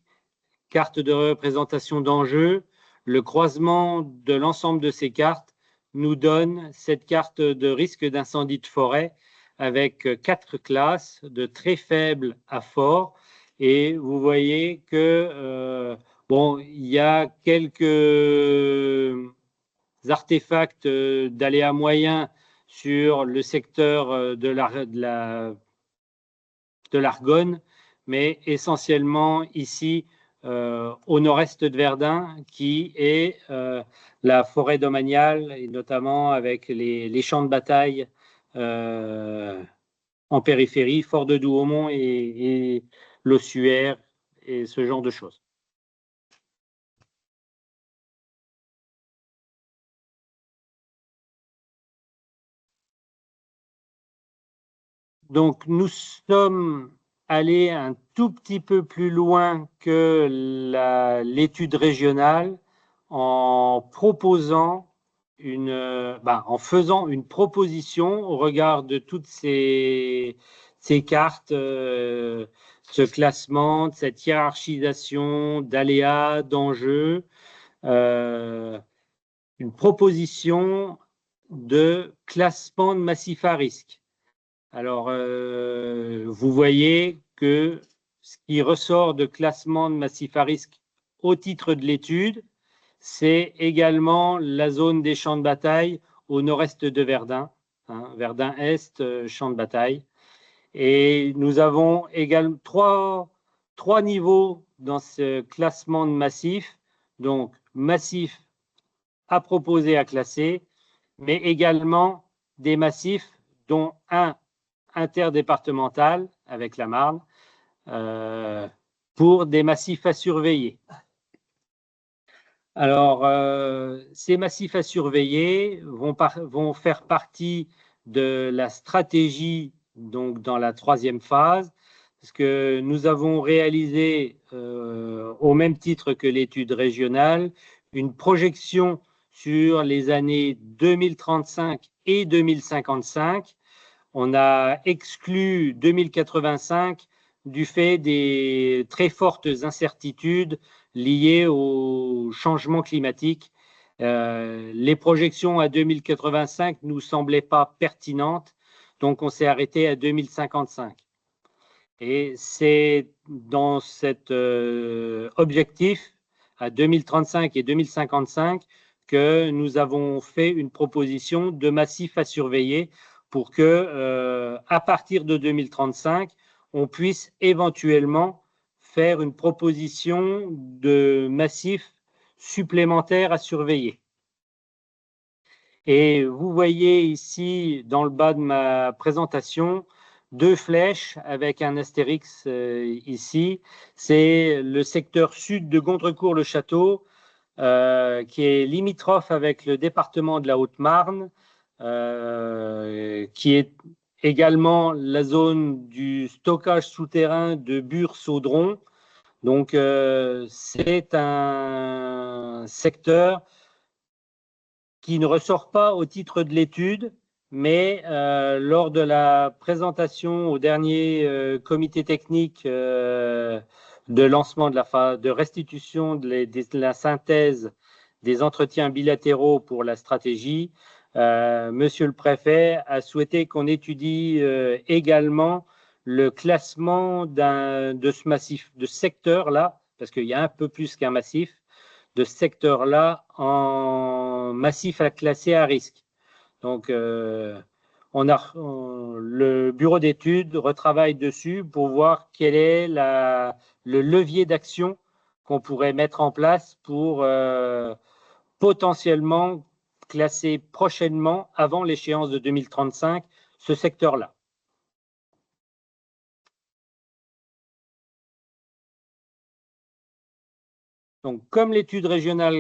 carte de représentation d'enjeux, le croisement de l'ensemble de ces cartes nous donne cette carte de risque d'incendie de forêt avec 4 classes de très faible à fort. Et vous voyez que bon, il y a quelques artefacts d'aléas moyens sur le secteur de l'Argonne, mais essentiellement ici au nord-est de Verdun, qui est la forêt domaniale, et notamment avec les champs de bataille en périphérie, Fort de Douaumont et l'Ossuaire et ce genre de choses. Donc, nous sommes allés un tout petit peu plus loin que l'étude régionale en proposant en faisant une proposition au regard de toutes ces cartes, ce classement, cette hiérarchisation d'aléas, d'enjeux, une proposition de classement de massif à risque. Alors, vous voyez que ce qui ressort de classement de massif à risque au titre de l'étude, c'est également la zone des champs de bataille au nord-est de Verdun, Verdun-Est, champs de bataille. Et nous avons également trois niveaux dans ce classement de massif, donc massif à proposer, à classer, mais également des massifs dont un interdépartemental avec la Marne pour des massifs à surveiller. Alors, ces massifs à surveiller vont faire partie de la stratégie donc dans la 3e phase, parce que nous avons réalisé, au même titre que l'étude régionale, une projection sur les années 2035 et 2055. On a exclu 2085 du fait des très fortes incertitudes liées au changement climatique. Les projections à 2085 ne nous semblaient pas pertinentes, donc on s'est arrêté à 2055. Et c'est dans cet objectif, à 2035 et 2055, que nous avons fait une proposition de massif à surveiller pour que, à partir de 2035, on puisse éventuellement faire une proposition de massif supplémentaire à surveiller. Et vous voyez ici, dans le bas de ma présentation, 2 flèches avec un astérix ici. C'est le secteur sud de Gondrecourt-le-Château, qui est limitrophe avec le département de la Haute-Marne, qui est également la zone du stockage souterrain de Bure-Saudron. Donc, c'est un secteur qui ne ressort pas au titre de l'étude, mais lors de la présentation au dernier comité technique de lancement de restitution de la synthèse des entretiens bilatéraux pour la stratégie, Monsieur le Préfet a souhaité qu'on étudie également le classement de ce massif, de ce secteur-là, parce qu'il y a un peu plus qu'un massif, de ce secteur-là en massif à classer à risque. Donc, le bureau d'études retravaille dessus pour voir quel est le levier d'action qu'on pourrait mettre en place pour potentiellement classer prochainement, avant l'échéance de 2035, ce secteur-là. Donc, comme l'étude régionale,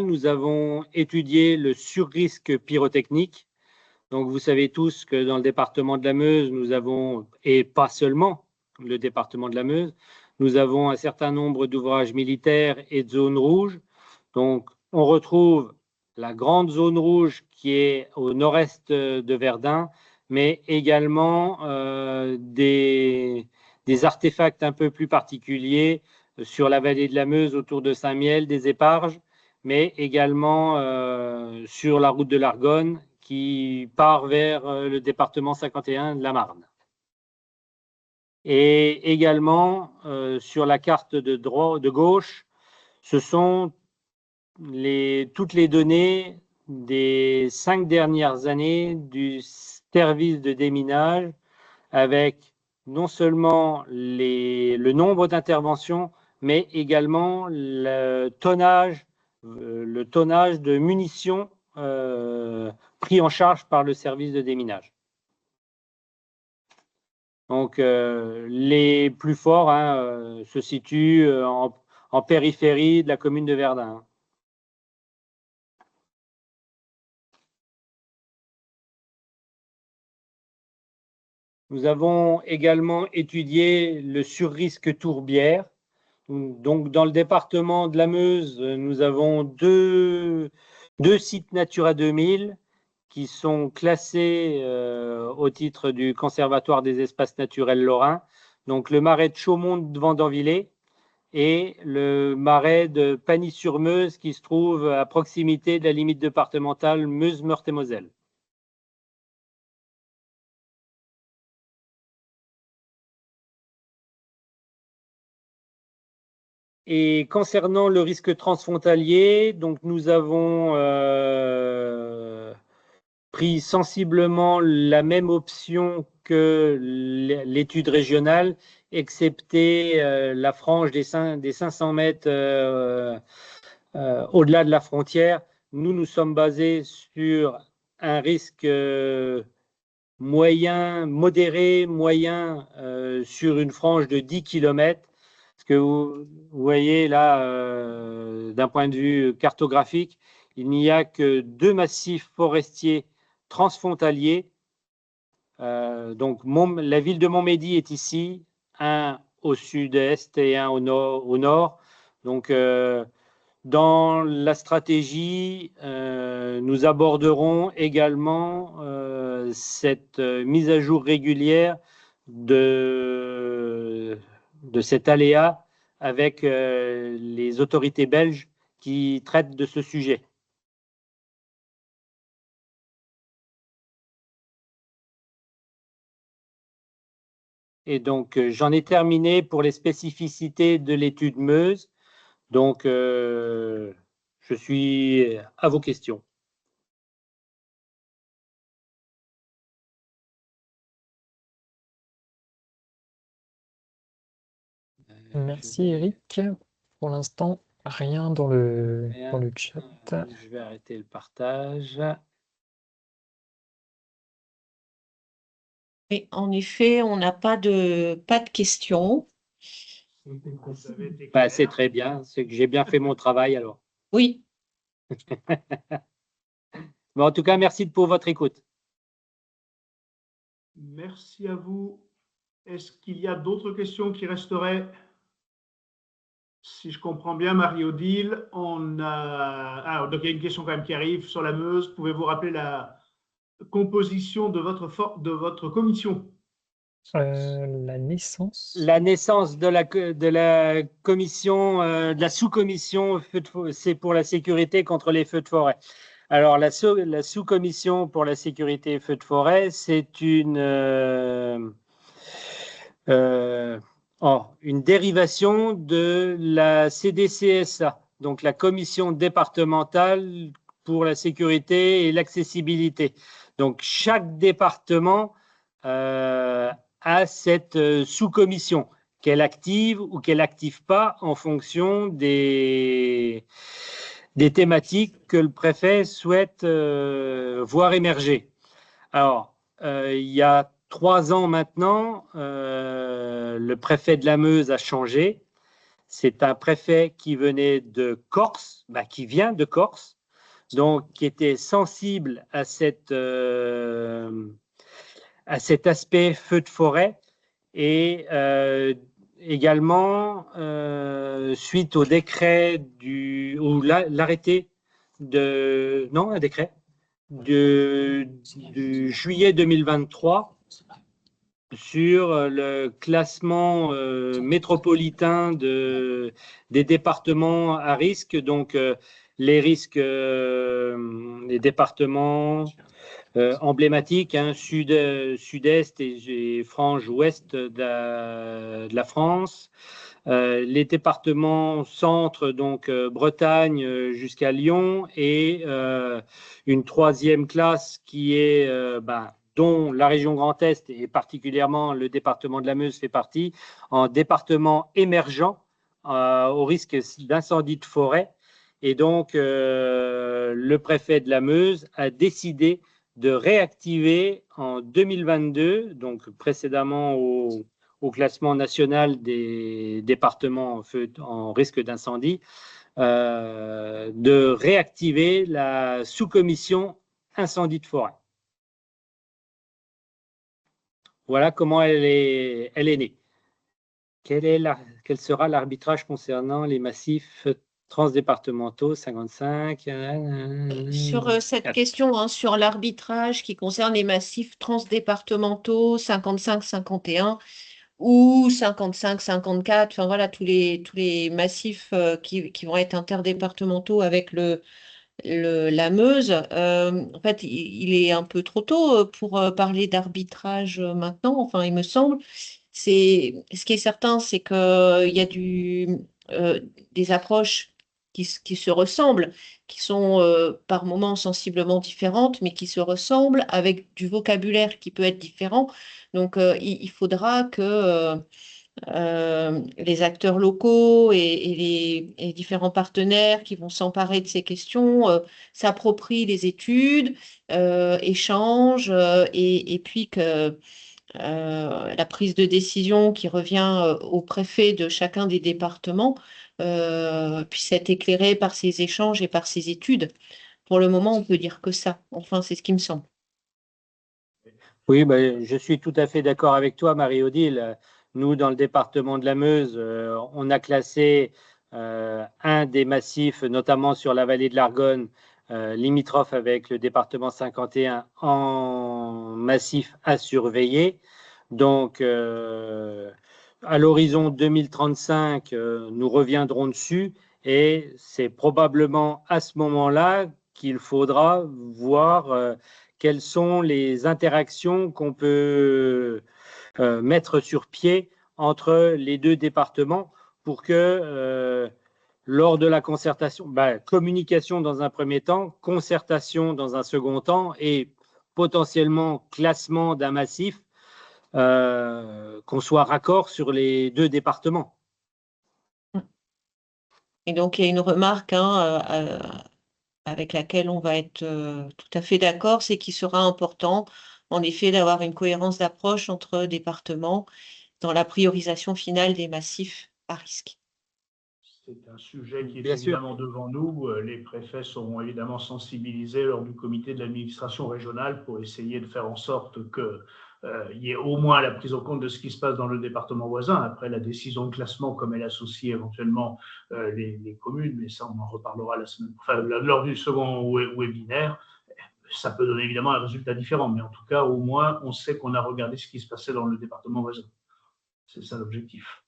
nous avons étudié le surrisque pyrotechnique. Donc, vous savez tous que dans le département de la Meuse, nous avons, et pas seulement le département de la Meuse, nous avons un certain nombre d'ouvrages militaires et de zones rouges. Donc, on retrouve la grande zone rouge qui est au nord-est de Verdun, mais également des artefacts un peu plus particuliers sur la vallée de la Meuse autour de Saint-Miel, des éparges, mais également sur la route de l'Argonne qui part vers le département 51 de la Marne. Et également sur la carte de gauche, ce sont toutes les données des 5 dernières années du service de déminage avec non seulement le nombre d'interventions, mais également le tonnage de munitions pris en charge par le service de déminage. Donc, les plus forts se situent en périphérie de la commune de Verdun. Nous avons également étudié le surrisque tourbière. Donc, dans le département de la Meuse, nous avons deux sites Natura 2000 qui sont classés au titre du Conservatoire des espaces naturels lorrains. Donc, le marais de Chaumont de Vendonvillers et le marais de Pagny-sur-Meuse qui se trouve à proximité de la limite départementale Meuse-Meurthe-et-Moselle. Et concernant le risque transfrontalier, donc nous avons pris sensiblement la même option que l'étude régionale, excepté la frange des 500 mètres au-delà de la frontière. Nous sommes basés sur un risque modéré, moyen, sur une frange de 10 km. Ce que vous voyez là, d'un point de vue cartographique, il n'y a que 2 massifs forestiers transfrontaliers. Donc, la ville de Montmédy est ici, un au sud-est et un au nord. Donc, dans la stratégie, nous aborderons également cette mise à jour régulière de cet aléa avec les autorités belges qui traitent de ce sujet. Et donc, j'en ai terminé pour les spécificités de l'étude Meuse. Donc, je suis à vos questions. Merci Eric. Pour l'instant, rien dans le chat. Je vais arrêter le partage. Et en effet, on n'a pas de questions. Bah, c'est très bien, c'est que j'ai bien fait mon travail alors. Oui. Bon, en tout cas, merci pour votre écoute. Merci à vous. Est-ce qu'il y a d'autres questions qui resteraient? Si je comprends bien, Marie-Odile, donc il y a une question quand même qui arrive sur la Meuse. Pouvez-vous rappeler la composition de votre commission? La naissance. La naissance de la commission, de la sous-commission, c'est pour la sécurité contre les feux de forêt. Alors, la sous-commission pour la sécurité et feux de forêt, c'est une dérivation de la CDCSA, donc la commission départementale pour la sécurité et l'accessibilité. Donc, chaque département à cette sous-commission, qu'elle active ou qu'elle n'active pas en fonction des thématiques que le préfet souhaite voir émerger. Alors, il y a 3 ans maintenant, le préfet de la Meuse a changé. C'est un préfet qui venait de Corse, qui vient de Corse, donc qui était sensible à cet aspect feu de forêt et également suite au décret ou l'arrêté un décret du juillet 2023 sur le classement métropolitain des départements à risque, donc les risques, les départements emblématiques, sud-est et frange ouest de la France, les départements centre, donc Bretagne jusqu'à Lyon, et une troisième classe qui est dont la région Grand Est et particulièrement le département de la Meuse fait partie, en département émergent au risque d'incendie de forêt. Et donc, le préfet de la Meuse a décidé de réactiver en 2022, donc précédemment au classement national des départements en risque d'incendie, de réactiver la sous-commission incendie de forêt. Voilà comment elle est née. Quel sera l'arbitrage concernant les massifs transdépartementaux 55 Sur cette question, hein, sur l'arbitrage qui concerne les massifs transdépartementaux 55-51 ou 55-54, enfin voilà, tous les massifs qui vont être interdépartementaux avec la Meuse. En fait, il est un peu trop tôt pour parler d'arbitrage maintenant, enfin, il me semble. Ce qui est certain, c'est qu'il y a des approches qui se ressemblent, qui sont par moments sensiblement différentes, mais qui se ressemblent avec du vocabulaire qui peut être différent. Donc, il faudra que les acteurs locaux et les différents partenaires qui vont s'emparer de ces questions s'approprient les études, échangent, et puis que la prise de décision qui revient au préfet de chacun des départements puisse être éclairée par ces échanges et par ces études. Pour le moment, on peut dire que ça. Enfin, c'est ce qui me semble. Oui, je suis tout à fait d'accord avec toi, Marie-Odile. Nous, dans le département de la Meuse, on a classé un des massifs, notamment sur la vallée de l'Argonne, limitrophe avec le département 51, en massif à surveiller. Donc, à l'horizon 2035, nous reviendrons dessus et c'est probablement à ce moment-là qu'il faudra voir quelles sont les interactions qu'on peut mettre sur pied entre les deux départements pour que lors de la concertation, communication dans un premier temps, concertation dans un second temps et potentiellement classement d'un massif, qu'on soit raccord sur les deux départements. Et donc, il y a une remarque avec laquelle on va être tout à fait d'accord, c'est qu'il sera important, en effet, d'avoir une cohérence d'approche entre départements dans la priorisation finale des massifs à risque. C'est un sujet qui est Bien évidemment devant nous. Les préfets seront évidemment sensibilisés lors du comité de l'administration régionale pour essayer de faire en sorte qu'il y ait au moins la prise en compte de ce qui se passe dans le département voisin. Après, la décision de classement, comme elle associe éventuellement les communes, mais ça, on en reparlera lors du second webinaire. Ça peut donner évidemment un résultat différent, mais en tout cas, au moins, on sait qu'on a regardé ce qui se passait dans le département voisin. C'est ça l'objectif.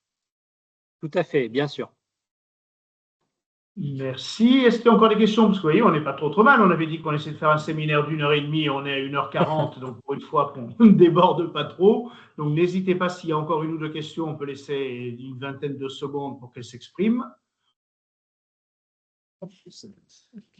Tout à fait, bien sûr. Merci. Est-ce qu'il y a encore des questions? Parce que vous voyez, on n'est pas trop mal. On avait dit qu'on essayait de faire un séminaire d'1h30, on est à 1h40, donc pour une fois qu'on ne déborde pas trop. Donc n'hésitez pas, s'il y a encore une ou deux questions, on peut laisser une vingtaine de secondes pour qu'elles s'expriment.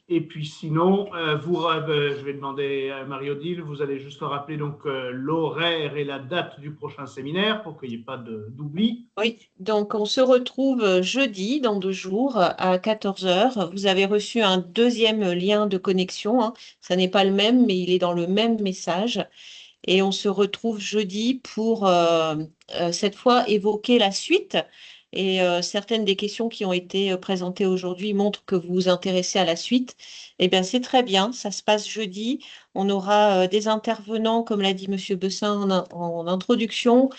Et puis sinon, je vais demander à Marie-Odile, vous allez juste rappeler donc l'horaire et la date du prochain séminaire pour qu'il n'y ait pas d'oubli. Oui, donc on se retrouve jeudi, dans 2 jours, à 14 h. Vous avez reçu un deuxième lien de connexion, hein. Ça n'est pas le même, mais il est dans le même message. et on se retrouve jeudi pour cette fois évoquer la suite. Et certaines des questions qui ont été présentées aujourd'hui montrent que vous vous intéressez à la suite. Eh bien, c'est très bien, ça se passe jeudi. On aura des intervenants, comme l'a dit Monsieur Bessin en introduction,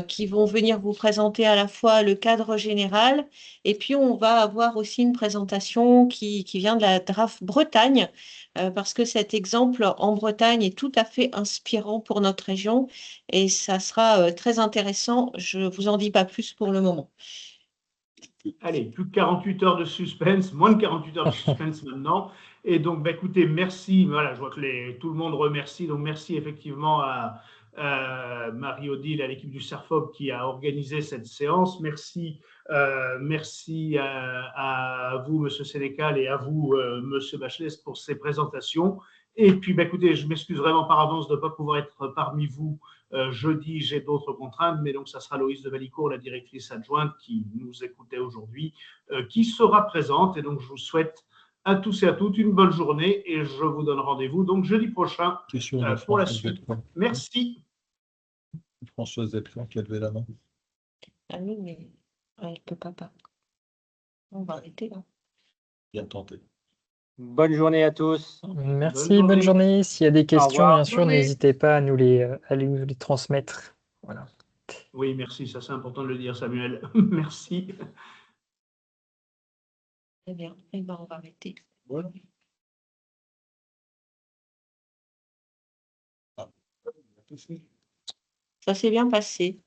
qui vont venir vous présenter à la fois le cadre général, et puis on va avoir aussi une présentation qui vient de la DRAF Bretagne, parce que cet exemple en Bretagne est tout à fait inspirant pour notre région, et ça sera très intéressant. Je ne vous en dis pas plus pour le moment. Allez, plus de 48 heures de suspense, moins de 48 heures de suspense maintenant. Et donc, bah, écoutez, merci. Voilà, je vois que tout le monde remercie. Donc, merci effectivement à Marie-Odile, à l'équipe du CERFOP qui a organisé cette séance. Merci, merci à vous, Monsieur Sénécal, et à vous, Monsieur Bachelet, pour ces présentations. Et puis, bah, écoutez, je m'excuse vraiment par avance de ne pas pouvoir être parmi vous jeudi. J'ai d'autres contraintes, mais donc ça sera Loïse de Valicourt, la directrice adjointe qui nous écoutait aujourd'hui, qui sera présente. Et donc, je vous souhaite à tous et à toutes une bonne journée et je vous donne rendez-vous donc jeudi prochain pour la suite. Merci. Françoise Delphin qui a levé la main. Ah oui, mais elle ne peut pas. On va arrêter là. Bien tenté. Bonne journée à tous. Merci, bonne journée. S'il y a des questions, revoir. bien sûr, n'hésitez pas à nous les transmettre. Voilà. Oui, merci, ça c'est important de le dire, Samuel. Merci. Très bien, eh ben, on va arrêter. Voilà. Ah. Ça s'est bien passé.